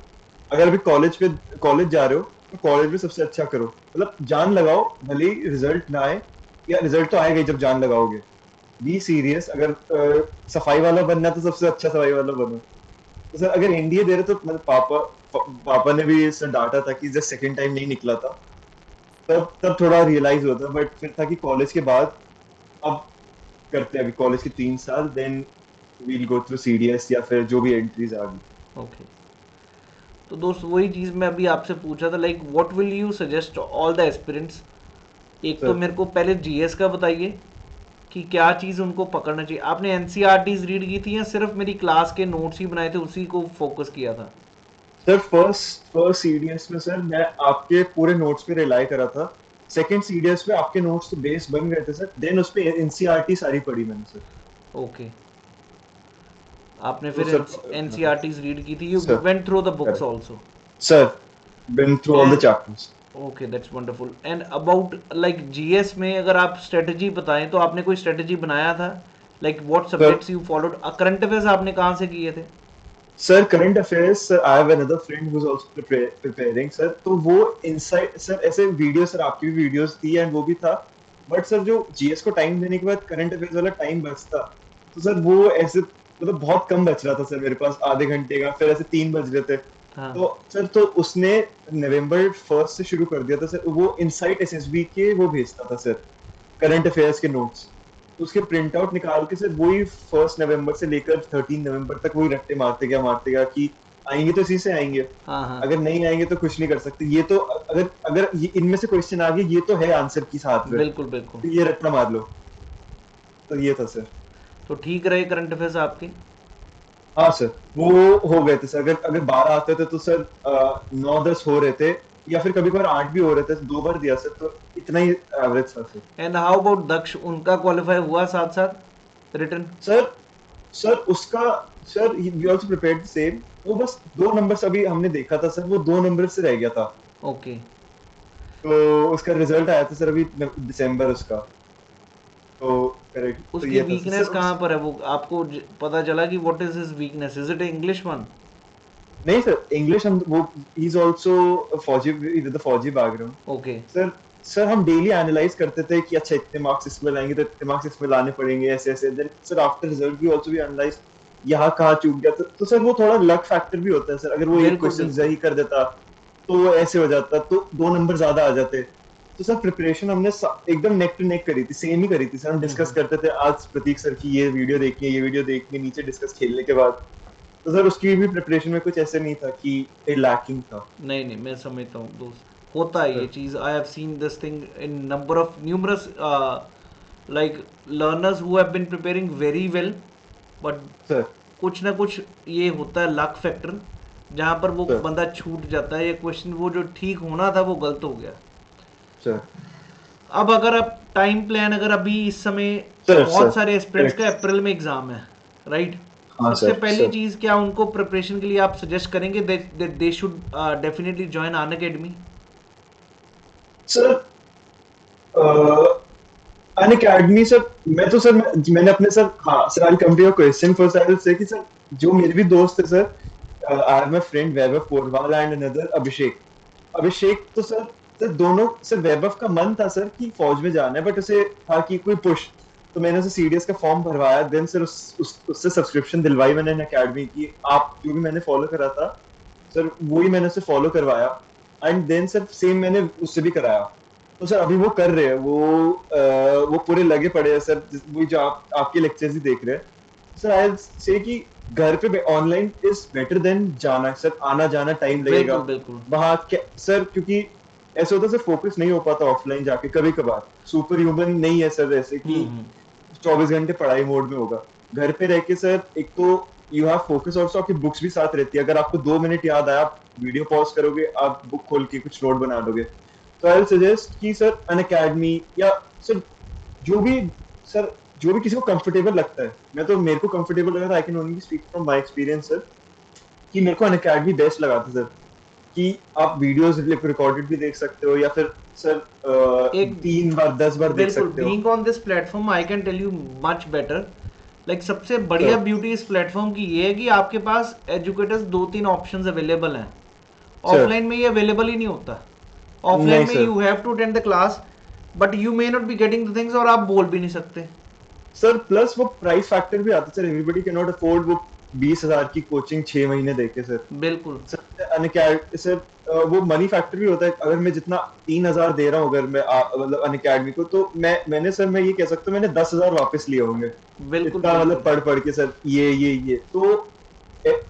अगर अभी कॉलेज जा रहे हो तो कॉलेज में सबसे अच्छा करो, मतलब जान लगाओ, भले ही रिजल्ट ना आए, या रिजल्ट तो आएगा ही जब जान लगाओगे। बी सीरियस, अगर सफाई वाला बनना है तो सबसे अच्छा सफाई वाला बनो। तो सर अगर एनडीए दे रहे तो मतलब पापा ने भी सर डांटा था कि जब सेकंड टाइम नहीं निकला था, तब थोड़ा रियलाइज होता, बट फिर था कि कॉलेज के बाद अब करते हैं, अभी कॉलेज के 3 साल, then we'll go through CDS या फिर जो भी एंट्रीज आ गई। ओके, तो दोस्त वही चीज़ मैं अभी आपसे पूछा था, like what will you suggest all the aspirants. एक तो सर मेरे को पहले जीएस का बताइए कि क्या चीज़ उनको पकड़ना चाहिए। आपने एनसीईआरटीज रीड की थी या सिर्फ मेरी क्लास के नोट्स ही बनाए थे उसी को फोकस किया था? सर फर्स्ट सीडीएस में सर मैं आपके पूरे नोट्स पे रिलाई करा था। सेकंड सीडीएस पे आपके नोट्स तो बेस बन गए थे सर, देन उस पे एनसीईआरटी सारी पढ़ी मैंने सर। ओके, आपने तो फिर सर एनसीईआरटीज रीड की थी, you sir went through the books correct also. Sir, been through all the end chapters. Okay, that's wonderful. And about like GS में अगर आप स्ट्रेटजी बताएं तो आपने कोई स्ट्रेटजी बनाया था, like what sir subjects you followed. Current affairs आपने कहाँ से किए थे? Sir current affairs sir, I have another friend who is also preparing sir, तो वो इनसाइड सर ऐसे वीडियो, सर आपकी भी वीडियोस थी एंड वो भी था, बट सर जो जीएस को टाइम देने के बाद करंट अफेयर्स वाला टाइम बचता, तो सर वो ऐसे मतलब बहुत कम बच रहा था सर मेरे पास, आधे घंटे का, फिर ऐसे 3 बज रहे थे। हाँ। तो सर तो उसने नवंबर 1 से शुरू कर दिया था सर, वो इनसाइट एसएसबी के वो भेजता था सर, करंट अफेयर्स के नोट्स, तो उसके प्रिंट आउट निकाल के सर वही 1 नवंबर से लेकर 13 नवंबर तक वही रट्टे मारते गया कि आएंगे तो इसी से आएंगे, हाँ हाँ, अगर नहीं आएंगे तो कुछ नहीं कर सकते, ये तो अगर अगर ये इनमें से क्वेश्चन आ गए ये तो है आंसर की साथ में, बिल्कुल बिल्कुल। तो ये रट्टा मार लो। तो ये था सर। तो ठीक रहे करंट अफेयर्स आपके? हाँ सर, वो हो गए थे सर, अगर अगर 12 आते थे तो सर 9-10 हो रहे थे, या फिर कभी कभार 8 भी हो रहे थे, 2 बार दिया सर, तो इतना ही एवरेज था sir. And how about Daksh, उनका क्वालिफाई हुआ साथ साथ रिटर्न? सर सर उसका sir we also prepared the same, वो बस 2 नंबर अभी हमने देखा था सर, वो 2 नंबर से रह गया था, ओके। तो उसका रिजल्ट आया था सर अभी दिसंबर उसका, तो करेक्ट, तो उसकी ये था सर। वीकनेस कहाँ पर है वो आपको पता चला कि what is his weakness? Is it English one? नहीं सर, इंग्लिश हम वो ही इज आल्सो फौजी विद द फौजी बैकग्राउंड ओके। सर। सर हम डेली एनालाइज करते थे कि अच्छा इतने मार्क्स इसमें लाएंगे तो इतने मार्क्स इसमें लाने पड़ेंगे, ऐसे ऐसे, देन सर आफ्टर रिजल्ट भी आल्सो भी एनालाइज यहाँ कहाँ चूक गया, तो सर वो थोड़ा लक फैक्टर भी होता है सर, अगर वो एक बिल्कुल क्वेश्चन बिल्कुल। सही कर देता तो वो ऐसे हो जाता, तो 2 नंबर ज्यादा आ जाते। तो सर प्रिपरेशन हमने एकदम नेक टू नेक करी थी, सेम ही करी थी सर, हम डिस्कस करते थे आज प्रतीक सर की ये वीडियो देखिए, ये वीडियो देखिए, नीचे डिस्कस खेलने के बाद, तो सर उसकी भी प्रिपरेशन में कुछ ऐसे नहीं था कि लैकिंग था नहीं नहीं, मैं समझता हूँ दोस्त, होता है ये सर। चीज़। I have seen this thing in number of numerous like learners who have been preparing very well, but sir कुछ ना कुछ ये होता है लक फैक्टर, जहाँ पर वो सर बंदा छूट जाता है, या क्वेश्चन वो जो ठीक होना था वो गलत हो गया। सर अब अगर आप टाइम प्लान, अगर अभी इस समय सर सर बहुत सारे एस्पिरेंट्स का करेक्ट। अप्रैल में एग्जाम है, राइट? हाँ सबसे सर पहली सर चीज क्या उनको प्रिपरेशन के लिए आप सजेस्ट करेंगे they should definitely join Unacademy? Sir Unacademy sir, मैं तो सर मैंने अपने सर, हाँ sir, I come to your question first, I will say कि सर जो मेरे भी दोस्त है sir, I have my friend Vaibhav Porwal and another Abhishek. Abhishek तो सर दोनों सर, वैभव का मन था सर कि फौज में जाना है, बट उसे था कि कोई पुश, तो मैंने उसे सीडीएस का फॉर्म भरवाया, देन सर उससे सब्सक्रिप्शन दिलवाई मैंने अकेडमी की, आप जो भी मैंने फॉलो करा था सर वही मैंने उसे फॉलो करवाया, एंड देन सर सेम मैंने उससे भी कराया, तो सर अभी वो कर रहे हैं, वो पूरे लगे पड़े हैं सर, वही जो आपके लेक्चर्स ही देख रहे हैं सर। आई से कि घर पे ऑनलाइन इज बेटर देन जाना सर, आना जाना टाइम लगेगा बिल्कुल बिल्कुल। वहां सर, क्योंकि ऐसा होता है सर फोकस नहीं हो पाता ऑफलाइन जाके, कभी कभार सुपर ह्यूमन नहीं है सर ऐसे कि हम्म। 24 घंटे पढ़ाई मोड में होगा। घर पे रह के सर एक तो यू हैव फोकस ऑल्सो, आपकी बुक्स भी साथ रहती है, अगर आपको 2 मिनट याद आया आप वीडियो पॉज करोगे, आप बुक खोल के कुछ नोट बना लोगे। तो आई सजेस्ट कि सर अन अकेडमी या सर जो भी सर जो भी किसी को कंफर्टेबल लगता है, मैं तो मेरे को कंफर्टेबल लगा था, I can only speak from my experience sir, कि मेरे को अन अकेडमी बेस्ट लगा था सर, कि आप वीडियोस रिकॉर्डेड भी देख सकते हो, या फिर सर एक 3 बार 10 बार देख बिल्कुल, सकते हो being on this platform I can tell you much better, like सबसे बढ़िया सर। ब्यूटी इस प्लेटफॉर्म की ये है कि आपके पास एजुकेटर्स 2-3 ऑप्शंस अवेलेबल हैं। सर ऑफलाइन में ये अवेलेबल ही नहीं होता। ऑफलाइन नहीं में sir, you have to attend the class, but you may not be getting the things, और आप बोल भी नहीं सकते। सर प्लस वो प्राइस फैक्टर भी आता है sir, everybody can not afford वो 20,000 की कोचिंग 6 महीने देके सर। बिल्कुल। सर सर वो मनी फैक्टर भी होता है। अगर मैं जितना 3,000 दे रहा हूँ अगर मैं मतलब अन अकेडमी को, तो मैं ये कह सकता हूँ मैंने 10,000 वापस लिए होंगे। बिल्कुल इतना मतलब बिल्कुल। पढ़ के सर, ये तो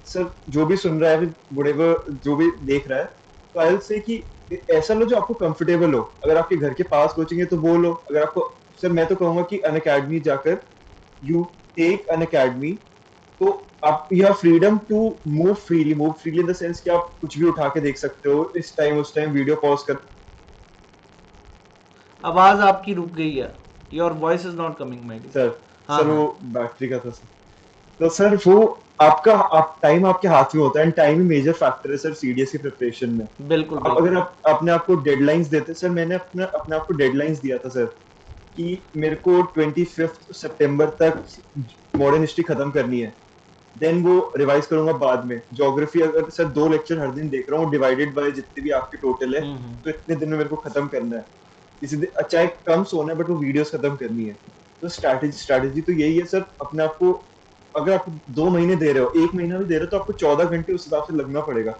सर जो भी सुन रहा है, फिर बूढ़े को जो भी देख रहा है, तो आई से कि ऐसा लो जो आपको कंफर्टेबल हो। अगर आपके घर के पास कोचिंग है तो वो लो। अगर आपको, सर मैं तो कहूंगा कि अन अकेडमी जाकर यू टेक अन अकेडमी, तो आप you have freedom to move freely in the sense कि आप कुछ भी उठा के देख सकते हो इस टाइम उस टाइम, वीडियो पॉज कर। आवाज आपकी रुक गई है। Your voice is not coming my dear. Sir हाँ सर हाँ। वो बैटरी का था सर। तो सर वो आपका आप टाइम आपके हाथ में होता है, एंड टाइम मेजर फैक्टर है सर सीडीएस की प्रिपरेशन में। बिल्कुल आप बिल्कुल। अगर आप अपने आप को डेडलाइंस देते, सर मैंने अपने आप को डेडलाइंस दिया था सर कि मेरे को 25 सितंबर तक मॉडर्न हिस्ट्री खत्म करनी है। देन वो रिवाइज करूंगा बाद में। ज्योग्राफी अगर सर 2 लेक्चर हर दिन देख रहा हूँ डिवाइडेड बाय जितने भी आपके टोटल है, हम्म। तो इतने दिन में मेरे को खत्म करना है। इसी दिन चाहे कम सोना है बट वो वीडियोस खत्म करनी है। तो स्ट्रैटेजी तो यही है सर, अपने आप को, अगर आप 2 महीने दे रहे हो, 1 महीना भी दे रहे हो, तो आपको 14 घंटे उस हिसाब से लगना पड़ेगा।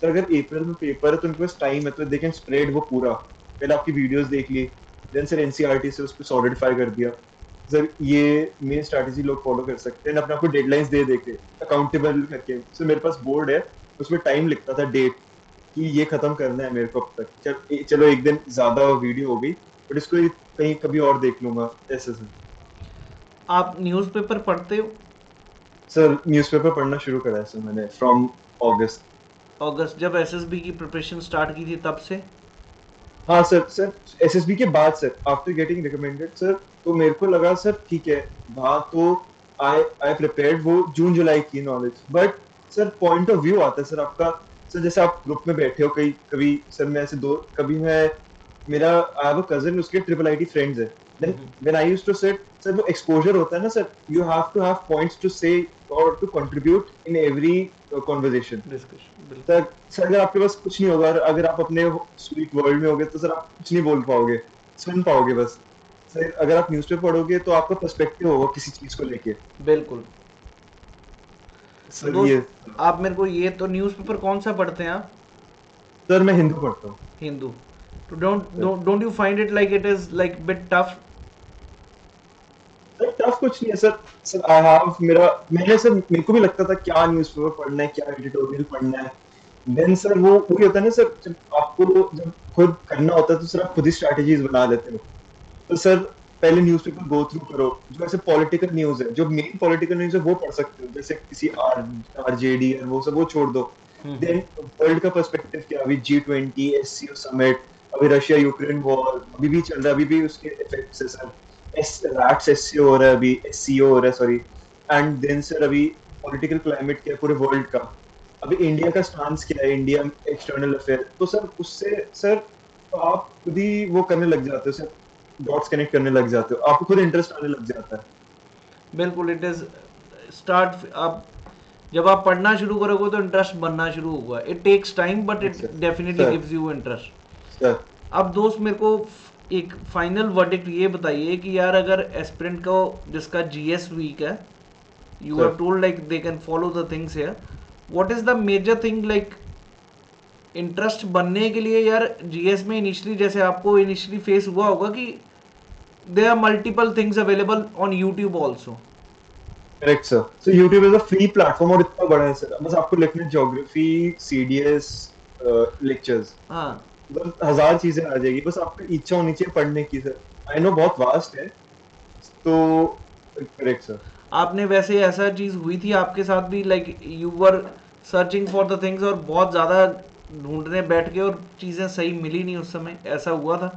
सर अगर अप्रैल में पेपर है तो उनके पास टाइम है, तो दे कैन स्प्रेड वो पूरा। पहले आपकी वीडियोस देख ली, देन सर एनसीईआरटी से उसको सॉलिडिफाई कर दिया। सर ये मेन स्ट्रैटेजी लोग फॉलो कर सकते हैं, अपने आपको डेडलाइंस दे देके अकाउंटेबल करके। सर मेरे पास बोर्ड है, उसमें टाइम लिखता था, डेट, कि ये खत्म करना है मेरे को अब तक। चलो एक दिन ज्यादा वीडियो हो गई, बट इसको कहीं कभी और देख लूंगा, ऐसे सर। आप न्यूज़पेपर पढ़ते हो? सर न्यूज़पेपर पढ़ना शुरू करा है सर मैंने फ्रॉम अगस्त। अगस्त जब एसएसबी की प्रिपरेशन स्टार्ट की थी तब से? हाँ सर, एसएसबी के बाद sir, after getting recommended sir, तो मेरे को लगा सर ठीक है, वहां तो आई आई प्रिपेयर्ड वो जून जुलाई की knowledge, but sir point of view आता है सर आपका। सर जैसे आप ग्रुप में बैठे हो, कई कभी सर मैं ऐसे दो कभी मैं मेरा आई हैव अ कजन, उसके ट्रिपल आईटी फ्रेंड्स है। Then when I used to set sir, वो एक्सपोजर होता है ना sir, you have to have points to say और to contribute in every conversation. Discussion बिल्कुल। सर सर अगर आपके पास कुछ नहीं होगा, अगर आप अपने स्वीट वर्ल्ड में होगे, तो सर आप कुछ नहीं बोल पाओगे, सुन पाओगे बस। सर अगर आप न्यूज़पेपर पढ़ोगे तो आपका पर्सपेक्टिव होगा किसी चीज को लेके। बिल्कुल। तो सर ये, दोस्त, आप मेरे को ये तो न्यूज़पेपर कौन सा पढ़ते हैं आप? सर मैं हिंदू पढ़ता हूँ हिंदू। तो don't sir. Don't you find it like it is like bit tough? Sir tough कुछ नहीं है सर। सर आई हैव मेरा मैंने सर मेरे को भी लगता था क्या न्यूज़पेपर पढ़ना है, क्या एडिटोरियल पढ़ना है। देन सर वो वही होता है ना सर, जब आपको जब खुद करना होता है तो सर आप खुद ही स्ट्रैटेजीज बना लेते हो। तो सर पहले न्यूज़पेपर गो थ्रू करो, जो ऐसे पॉलिटिकल न्यूज़ है, जो मेन पॉलिटिकल न्यूज़ है वो पढ़ सकते हो, जैसे किसी आरजेडी और वो सब, वो छोड़ दो। देन वर्ल्ड का पर्सपेक्टिव क्या, अभी G20 एससीओ समिट, अभी रशिया यूक्रेन वॉर अभी भी चल रहा है, अभी भी उसके इफेक्ट्स है सर। रैट्स एससीओ हो रहा है, अभी एससीओ हो रहा है, सॉरी। एंड देन सर अभी पॉलिटिकल क्लाइमेट क्या है पूरे वर्ल्ड का, अभी इंडिया का स्टांस क्या है, इंडिया एक्सटर्नल अफेयर, तो सर उससे सर तो आप खुद ही वो करने लग जाते हो सर, डॉट्स कनेक्ट करने लग जाते हो, आपको खुद इंटरेस्ट आने लग जाता है। बिल्कुल। It is start. आप जब आप पढ़ना शुरू करोगे तो इंटरेस्ट बनना शुरू होगा। It takes time but it sir definitely sir gives you interest. Sir अब दोस्त मेरे को एक फाइनल वर्डिक्ट ये बताइए कि यार अगर एस्पिरेंट को जिसका जीएस वीक है, you have sir told like they can follow the things here, what is the major thing like interest बनने के लिए? यार जीएस में इनिशियली जैसे आपको इनिशियली फेस हुआ होगा कि there are multiple things available on YouTube also. Correct sir. So YouTube is a free platform और इतना बड़ा है सर, बस आपको लिखना ज्योग्राफी, सीडीएस लेक्चर्स, हाँ। बस 1000 चीजें आ जाएगी, बस आपकी इच्छा होनी चाहिए पढ़ने की सर। आई नो बहुत वास्ट है, तो करेक्ट सर। आपने वैसे ऐसा चीज हुई थी आपके साथ भी like you were searching for the things और बहुत ज़्यादा ढूंढने बैठ गए और चीज़ें सही मिली नहीं उस समय, ऐसा हुआ था?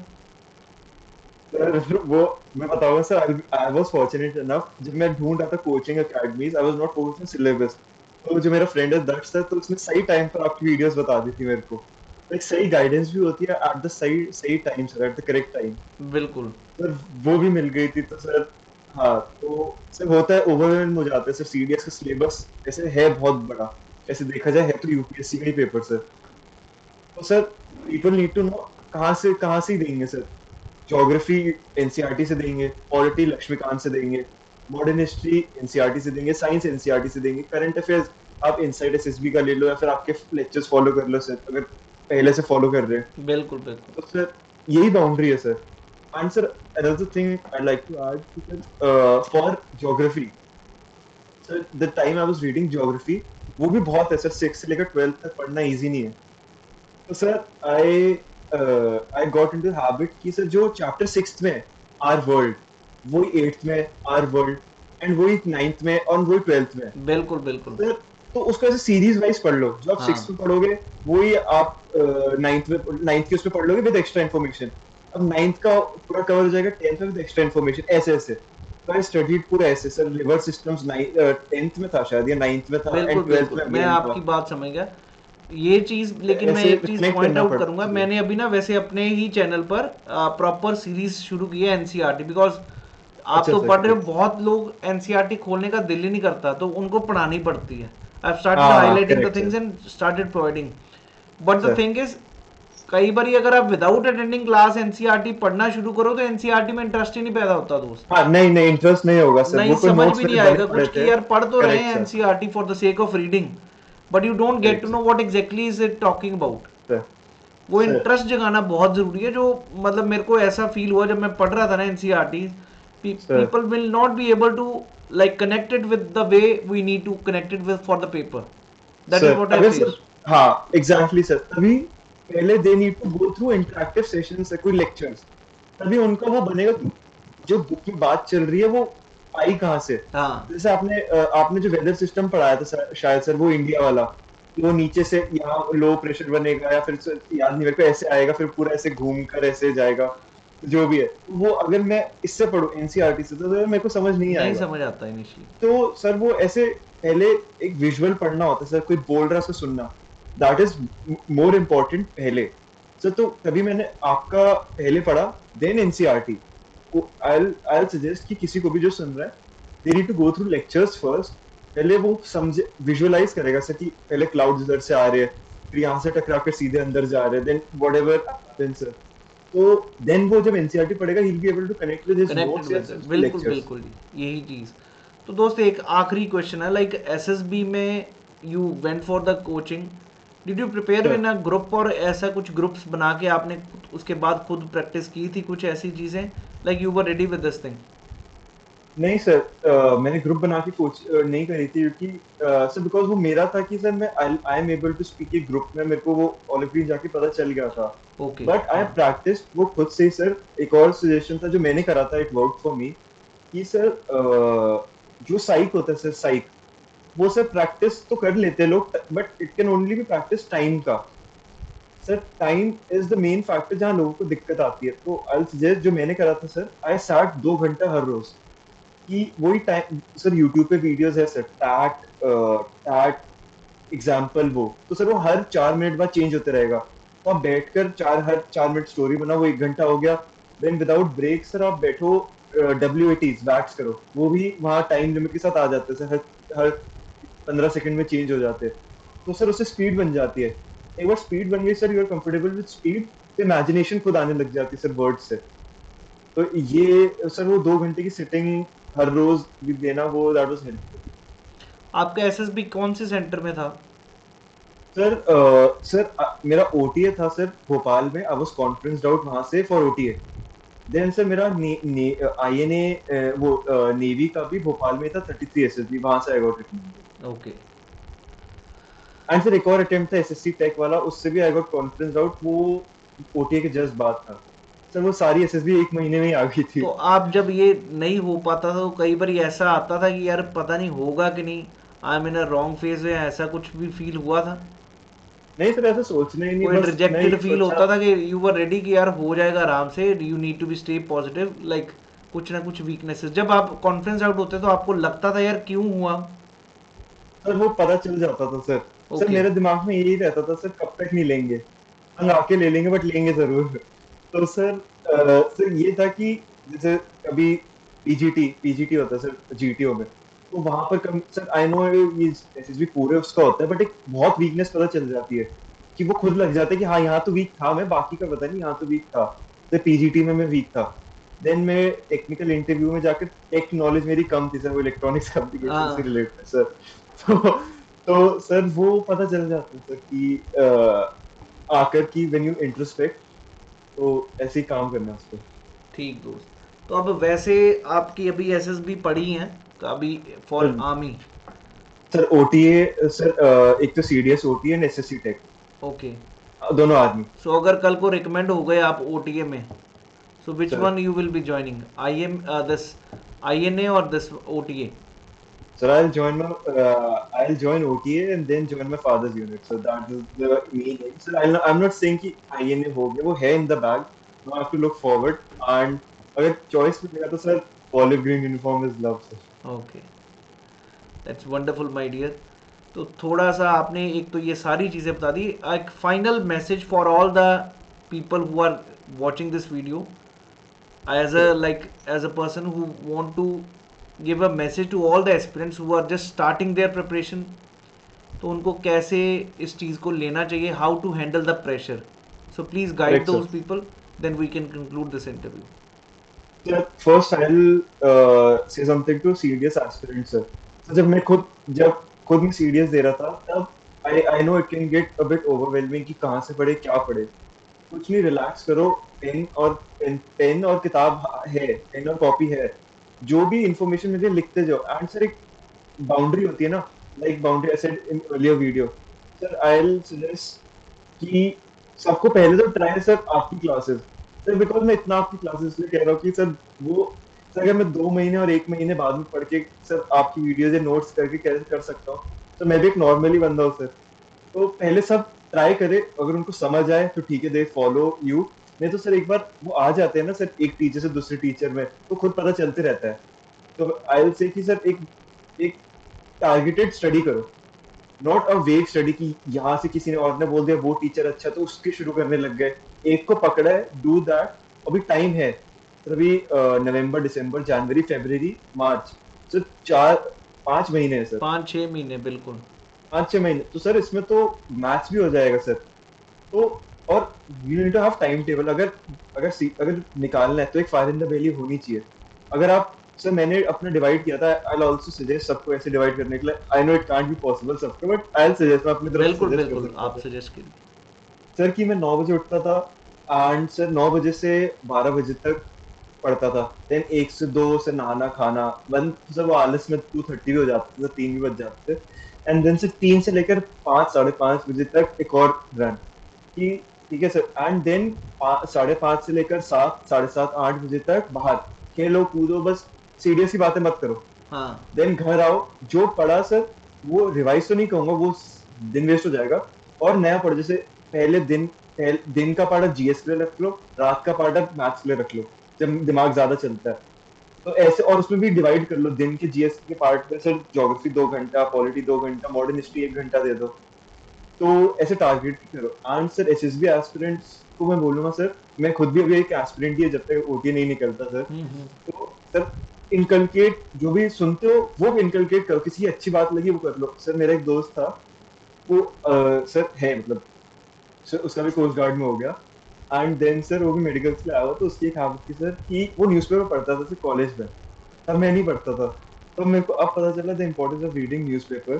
सर वो मैं बताऊंगा sir, I was fortunate enough, जब मैं ढूंढ रहा था coaching academies, I was not focused on syllabus. तो जो मेरा फ्रेंड है दक्ष सर, तो उसने सही टाइम पर आपकी वीडियोस बता दी थी मेरे को। एक सही गाइडेंस भी होती है एट द सही सही time sir, at the correct time. बिल्कुल। सर वो भी मिल गई थी तो सर, हाँ तो सर होता है ओवरवेल्म हो जाता है सर, सीडीएस का सिलेबस ऐसे है बहुत बड़ा, ऐसे देखा जाए है तो यूपीएससी का ही पेपर सर। तो sir people need to know कहाँ से ही देंगे सर। ज्योग्राफी एनसीईआरटी से देंगे, पॉलिटी लक्ष्मीकांत से देंगे, मॉडर्न हिस्ट्री एनसीईआरटी से देंगे, साइंस एनसीईआरटी से देंगे, करंट अफेयर्स आप इनसाइड एसएसबी का ले लो या फिर आपके लेक्चर्स फॉलो कर लो सर, अगर पहले से फॉलो कर रहे हैं बिल्कुल बिल्कुल। तो सर यही बाउंड्री है sir. And sir another thing I'd like to add for geography, sir the time I was reading geography वो भी बहुत है सर, 6 से लेकर 12 तक पढ़ना इजी नहीं है। तो sir I I got into habit कि सर जो चैप्टर 6th में आर वर्ल्ड, वही 8th में आर वर्ल्ड, एंड वही 9th में और वही 12th में। बिल्कुल बिल्कुल। सर तो उसको ऐसे सीरीज वाइज पढ़ लो, जो आप हाँ 6th में पढ़ोगे वही आप 9th के उसमें पढ़ लोगे विद एक्स्ट्रा इन्फॉर्मेशन। अब 9th का पूरा कवर हो जाएगा 10th में विद एक्स्ट्रा इन्फॉर्मेशन, ऐसे ऐसे। तो आई स्टडीड पूरा ऐसे सर, रिवर सिस्टम्स 10th में था शायद या 9th में था, बिल्कुल एंड 12th बिल्कुल, में मैं अगेन था। आपकी बात समझ गया ये चीज। लेकिन मैं ऐसे एक चीज कनेक्ट पॉइंट करना आउट पड़ता करूंगा, है। मैंने अभी ना वैसे अपने ही चैनल पर प्रॉपर सीरीज शुरू की है एनसीईआरटी, बिकॉज आप अच्छा तो सर पढ़ रहे हो, ठीक। बहुत लोग एनसीईआरटी खोलने का दिल ही नहीं करता, तो उनको पढ़ानी पड़ती है। आई हैव स्टार्टेड हाँ highlighting the correct sir. Things and started providing, but the sir thing is कई बार अगर आप विदाउट अटेंडिंग क्लास एनसीईआरटी पढ़ना शुरू करो तो एनसीईआरटी में इंटरेस्ट ही नहीं पैदा होता दोस्त। हाँ नहीं नहीं, इंटरेस्ट नहीं होगा सर, नहीं वो तो समझ नोट्स भी नहीं मैंने बने आएगा पड़े कुछ थे। कि यार पढ़ तो रहे करेक्ट हैं सर। NCERT for the sake of reading, but you don't get correct to sir. No what exactly is it talking about. Sir वो सर इंटरेस्ट जगाना बहुत जरूरी है, जो मतलब मेरे को ऐसा फील हुआ जब मैं पढ़ रहा था ना NCERT, sir people will not be able to like connected with the way we need to connected with for the paper, that is sir what I अगर सर, फेस। हाँ एग्जैक्टली सर, तभी पहले they need to go through interactive sessions से कोई lectures, तभी उनका वो बनेगा कि जो बुक की बात चल रही है वो आई कहाँ से। हाँ जैसे आपने जो वेदर सिस्टम पढ़ाया था सर, शायद सर वो इंडिया वाला, कि वो नीचे से यहाँ लो प्रेशर बनेगा या फिर याद नहीं मेरे को, ऐसे आएगा फिर पूरा ऐसे घूम कर ऐसे जाएगा, जो भी है वो अगर मैं इससे पढ़ूं एनसीईआरटी से तो मेरे को समझ नहीं नहीं आएगा। समझ आता इनिशियली। तो सर वो ऐसे पहले एक विजुअल पढ़ना होता है सर, कोई बोल रहा है उसे सुनना, दैट इज मोर इम्पोर्टेंट पहले। सर तो तभी मैंने आपका पहले पढ़ा देन एनसीईआरटी। आई सजेस्ट कि किसी को भी जो सुन रहा है, they need to go through lectures first. पहले वो समझे, विजुअलाइज करेगा सर कि पहले क्लाउड्स इधर से आ रहे हैं, फिर यहाँ से टकरा कर सीधे अंदर जा रहे हैं, देन व्हाटएवर हैपेंस सर। तो देन वो जब एनसीईआरटी पढ़ेगा, he will be able to connect with his connected notes या विद, उसके बिल्कुल लेक्चर्स। बिल्कुल जी, यही चीज़। तो दोस्त एक आखिरी क्वेश्चन है, लाइक एसएसबी में you went for the coaching, did you prepare sir in a group, और ऐसा कुछ ग्रुप्स बना के आपने उसके बाद खुद प्रैक्टिस की थी कुछ ऐसी चीज़ें, like you were ready with this thing? नहीं सर, मैंने ग्रुप बना के कोच नहीं करी थी, क्योंकि सर बिकॉज वो मेरा था कि सर मैं I am able to speak a group में, मेरे को वो ओलंपिक जाके पता चल गया था। ओके बट आई हाँ। प्रैक्टिस वो खुद से ही सर। एक और सजेशन था जो मैंने करा था, इट वर्क फॉर मी, कि सर जो साइक होता है सर, साइक वो सर प्रैक्टिस तो कर लेते हैं लोग, but it can only be practice time का। Sir time is the main factor जहाँ लोगों को दिक्कत आती है। तो आई सजेस्ट जो मैंने करा था सर, आई सैट 2 घंटा हर रोज, कि वही टाइम सर, यूट्यूब पे वीडियोस है सर, टैट टैट एग्जाम्पल वो, तो सर वो हर 4 मिनट बाद चेंज होते रहेगा। तो आप बैठकर हर 4 मिनट स्टोरी बनाओ, वो 1 घंटा हो गया। देन विदाउट ब्रेक सर आप बैठो, WATs वैक्स करो, वो भी वहाँ टाइम लिमिट के साथ आ जाते हैं सर, हर 15 सेकंड में चेंज हो जाते हैं। तो सर उससे स्पीड बन जाती है। एक बार स्पीड बन गई sir, you are comfortable with speed, तो इमेजिनेशन खुद आने लग जाती है सर वर्ड से। तो ये सर वो 2 घंटे की सिटिंग हर रोज भी देना, वो दैट वाज हेल्पफुल। आपका एसएसबी कौन से सेंटर में था? सर मेरा ओटीए था सर भोपाल में, आई वाज कॉन्फ्रेंस्ड आउट वहां से फॉर ओटीए। देन सर मेरा आईएनए वो नेवी का भी भोपाल में था, 33 एसएसबी, वहां से I got recommended. Okay. And फिर एक और अटेम्प्ट था एसएससी टेक वाला, उससे भी आई गॉट कॉन्फ्रेंस्ड आउट, वो ओटीए के जस्ट बाद था। सर वो सारी एसएसबी एक महीने में ही आ गई थी। तो आप जब ये नहीं हो पाता था तो कई बार ऐसा आता था कि यार पता नहीं होगा कि नहीं, I am in a wrong phase, या ऐसा कुछ भी फील हुआ था? नहीं सर, ऐसा सोचना ही नहीं, कोई बस मैं रिजेक्टेड ये फील सोचा। होता था कि यू वर रेडी कि यार हो जाएगा आराम से, you need to be stay positive, like कुछ ना कुछ वीकनेसेस जब आप कॉन्फिडेंस आउट होते तो आपको लगता था यार क्यों हुआ? सर वो पता चल जाता था सर। सर ओके मेरे दिमाग में यही रहता था सर, कब तक नहीं लेंगे, हम आके ले लेंगे बट लेंगे जरूर। तो सर सर ये था कि जैसे कभी पीजीटी होता है सर जीटीओ में, तो वहां पर कम सर, आई नो ये एसएसबी पूरे उसका होता है, बट एक बहुत वीकनेस पता चल जाती है, कि वो खुद लग जाता है कि हाँ यहाँ तो वीक था मैं, बाकी का पता नहीं, यहाँ तो वीक था, तो पीजीटी में मैं वीक था। देन मैं टेक्निकल इंटरव्यू में जाकर, टेक नॉलेज मेरी कम थी सर, वो इलेक्ट्रॉनिक्स एप्लीकेशन से हाँ रिलेटेड सर। तो सर वो पता चल जाता है सर कि आकर कि व्हेन यू इंट्रोस्पेक्ट, तो ऐसे ही काम करना है उस पर। ठीक दोस्त। तो अब वैसे आपकी अभी एसएसबी पड़ी हैं तो अभी for sir army. Sir OTA sir, एक तो CDS OTA and SSC tech, okay. दोनों आर्मी। सो अगर कल को रिकमेंड हो गए आप ओटीए में, so which sir one you will be joining, I am this INA और this OTA? Sir, I'll join OTA and then join my father's unit. So that is the main aim. Sir, I'm not saying कि INA हो गया, वो है in the bag. Now I have to look forward. And अगर choice मिलेगा तो sir, olive green uniform is love, sir. Okay, that's wonderful my dear. तो थोड़ा सा आपने एक तो ये सारी चीज़ें बता दी, एक final message for all the people who are watching this video, as a Sir, like as a person who want to give a message to all the aspirants who are just starting their preparation, तो उनको कैसे इस चीज़ को लेना चाहिए, how to handle the pressure? So please guide correct, sir. Those people, then we can conclude this interview. Sir, first I'll say something to serious aspirants, sir. So जब खुद मैं सीरियस दे रहा था, तब I know it can get a bit overwhelming कि कहाँ से पढ़े क्या पढ़े। कुछ नहीं, रिलैक्स करो। पेन और किताब है, पेन और कॉपी है, जो भी इंफॉर्मेशन मुझे लिखते जाओ। एंड सर एक बाउंड्री होती है ना, like boundary I said in earlier video. Sir I will suggest कि सबको पहले तो ट्राई सर आपकी क्लासेस। सर बिकॉज मैं इतना आपकी क्लासेस इसलिए कह रहा हूँ कि सर वो, सर अगर मैं 2 महीने और 1 महीने बाद में पढ़ के सर आपकी वीडियोज या नोट्स करके कैसे कर सकता हूँ, तो मैं भी एक नॉर्मली बंदा हूँ सर। तो पहले सब ट्राई करे, अगर उनको समझ आए तो ठीक है, दे फॉलो यू। नहीं तो सर एक बार वो आ जाते हैं ना सर, एक टीचर से दूसरे टीचर में, तो खुद पता चलते रहता है। तो आई विल से कि सर एक एक टारगेटेड स्टडी करो, नॉट अ वेग स्टडी की यहाँ से किसी ने और ने बोल दिया वो टीचर अच्छा तो उसके शुरू करने लग गए। एक को पकड़ा है, डू दैट। अभी टाइम है सर, अभी नवंबर दिसंबर जनवरी फरवरी मार्च, सर 4 5 महीने है सर। 5-6 महीने बिल्कुल। 5 6 महीने, तो सर इसमें तो मैथ्स भी हो जाएगा सर। तो और you need to have time table. अगर निकालना है तो एक फायर इन द वैली होनी चाहिए। अगर आप, सर मैंने अपना डिवाइड किया था, आई विल आल्सो सजेस्ट सबको ऐसे डिवाइड करने के लिए। I know it can't be possible सबको, बट आई विल सजेस्ट, मैं अपनी तरफ से बिल्कुल सजेस्ट कर बिल्कुल, सकता आप हूँ सजेस्ट कीजिए। सर कि मैं 9 बजे उठता था, एंड सर 9 बजे से 12 बजे तक पढ़ता था। देन 1 से 2 से नहाना खाना, वन सर वो आलस में 2:30 भी हो जाते थे, 3 भी बज जाते थे। एंड देन से 3 से लेकर 5 साढ़े 5 बजे तक एक और रन, कि ठीक है सर। एंड देन 5:30 से लेकर 7 साढ़े 7 8 बजे तक बाहर खेलो कूदो, बस सीरियस की बातें मत करो। हाँ देन घर आओ, जो पढ़ा सर वो रिवाइज तो नहीं कहूंगा, वो दिन वेस्ट हो जाएगा। और नया पढ़ो, जैसे पहले दिन का पार्ट जीएस के लिए रख लो, रात का पार्ट मैथ्स के लिए रख लो, जब दिमाग ज्यादा चलता है। तो ऐसे, और उसमें भी डिवाइड कर लो, दिन के जीएस के पार्ट में सर ज्योग्राफी 2 घंटा, पॉलिटी 2 घंटा, मॉडर्न हिस्ट्री 1 घंटा दे दो। तो ऐसे टारगेट करो। एंड सर एसएसबी एस्पिरेंट्स को मैं बोलूंगा सर, मैं खुद भी अभी एक एस्पिरेंट ही है जब तक ओटी नहीं निकलता सर। तो सर इनकलकेट, जो भी सुनते हो वो इनकलकेट करो, किसी की अच्छी बात लगी वो कर लो। सर मेरा एक दोस्त था, वो सर है मतलब, सर उसका भी कोस्ट गार्ड में हो गया। एंड देन सर वो भी मेडिकल से आया हुआ, तो उसकी एक हैबिट थी सर कि वो न्यूज़पेपर पढ़ता था सर कॉलेज में। तब मैं नहीं पढ़ता था, तो मेरे को अब पता चला the importance of reading newspaper.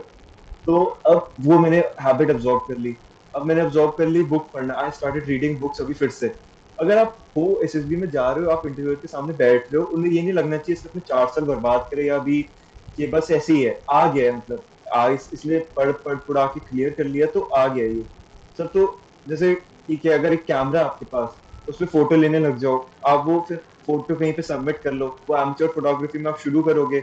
तो अब वो मैंने हैबिट अब्जॉर्ब कर ली। अब मैंने अब्जॉर्ब कर ली बुक पढ़ना, आई स्टार्टेड रीडिंग बुक्स अभी फिर से। अगर आप हो एसएसबी में जा रहे हो, आप इंटरव्यू के सामने बैठ रहे हो, उन्हें ये नहीं लगना चाहिए इसने अपने 4 साल बर्बाद करे, या अभी ये बस ऐसे ही है आ गया है, मतलब इसलिए पढ़ पढ़ पढ़ा के क्लियर कर लिया तो आ गया ये सर। तो जैसे ठीक है, अगर एक कैमरा आपके पास, उसमें फोटो लेने लग जाओ आप, वो फिर फोटो कहीं पे सबमिट कर लो, वो एमेच्योर फोटोग्राफी में आप शुरू करोगे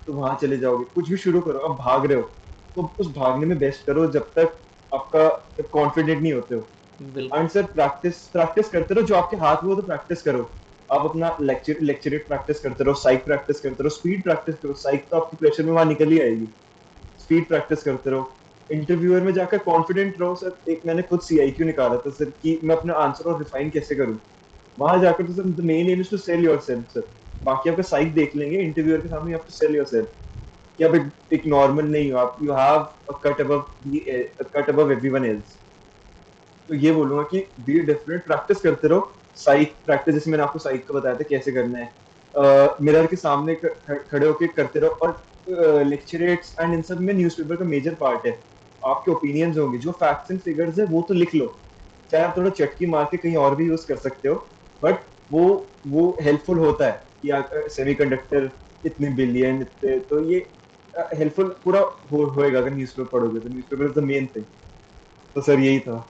तो वहां चले जाओगे। कुछ भी शुरू करो, आप भाग रहे हो तो उस भागने में बेस्ट करो जब तक आपका कॉन्फिडेंट नहीं होते हो। बिल्कुल। एंड सर प्रैक्टिस प्रैक्टिस करते रहो, जो आपके हाथ में हो तो प्रैक्टिस करो। आप अपना लेक्चरेट प्रैक्टिस करते रहो, साइक प्रैक्टिस करते रहो, स्पीड प्रैक्टिस करो। साइक तो आपकी प्रेशर में वहां निकल ही आएगी। स्पीड प्रैक्टिस करते रहो। इंटरव्यूअर में जाकर कॉन्फिडेंट रहो सर। एक मैंने खुद सीआईक्यू निकाला था सर, कि मैं अपना आंसर और रिफाइन कैसे करूं। वहां जाकर तो sir the main aim is to sell yourself sir. बाकी आपका साइक देख लेंगे, इंटरव्यूअर के सामने you have to sell yourself कि आप एक नॉर्मल नहीं हो, आप you have a cut above everyone else. तो ये बोलूंगा कि बी डिफरेंट, प्रैक्टिस करते रहो। साइक प्रैक्टिस, जैसे मैंने आपको साइक का बताया था कैसे करना है, मिरर के सामने खड़े होके करते रहो। और लेक्चरेट्स एंड इन सब में न्यूज़पेपर का मेजर पार्ट है। आपके ओपिनियंस होंगे, जो फैक्ट्स एंड फिगर्स है वो तो लिख लो, चाहे आप थोड़ा चटकी मार के कहीं और भी यूज कर सकते हो, बट वो वो हेल्पफुल होता है कि सेमीकंडक्टर इतने बिलियन इतने, तो ये हेल्पफुल पूरा होएगा अगर न्यूज़पेपर पढ़ोगे तो। Newspaper is the main thing. तो सर यही था।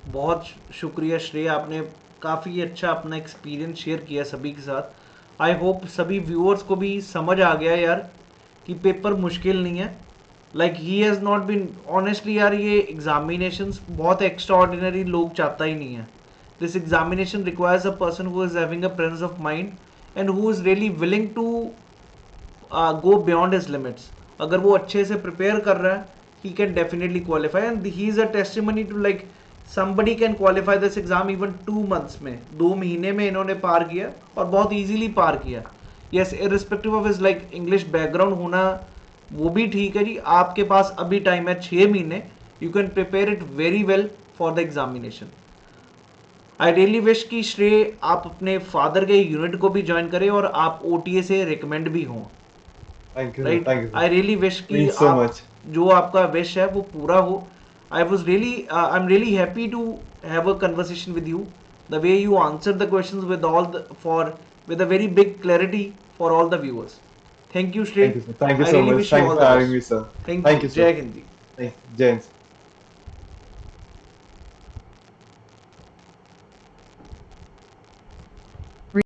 बहुत शुक्रिया श्रेय, आपने काफ़ी अच्छा अपना एक्सपीरियंस शेयर किया सभी के साथ। आई होप सभी व्यूअर्स को भी समझ आ गया यार कि पेपर मुश्किल नहीं है। Like he has not been honestly यार, ये एग्जामिनेशंस बहुत एक्स्ट्रा ऑर्डिनरी लोग चाहता ही नहीं है। This examination requires a person who is having a presence of mind and who is really willing to go beyond his limits. अगर वो अच्छे से प्रिपेयर कर रहा है, he can definitely qualify and he is a testimony to like somebody can qualify this exam even 2 months में, 2 महीने में इन्होंने पार किया और बहुत इजीली पार किया। yes, irrespective of his like English background होना वो भी ठीक है जी, आपके पास अभी टाइम है 6 महीने, you can prepare it very well for the examination. I really wish कि श्रेय आप अपने फादर के यूनिट को भी ज्वाइन करें और आप OTA से रिकमेंड भी हों। Thank you sir, right, thank you sir, I really wish कि मीन्स सो आप मच। जो आपका विश है वो पूरा हो। I am really happy to have a conversation with you, the way you answer the questions with all the for with a very big clarity for all the viewers. Thank you Shrey, thank you sir, thank you I so really much, wish you thank you all for the having me best. Sir. Thank thank you, you जय sir, Hind जी। Thank जय हिंद।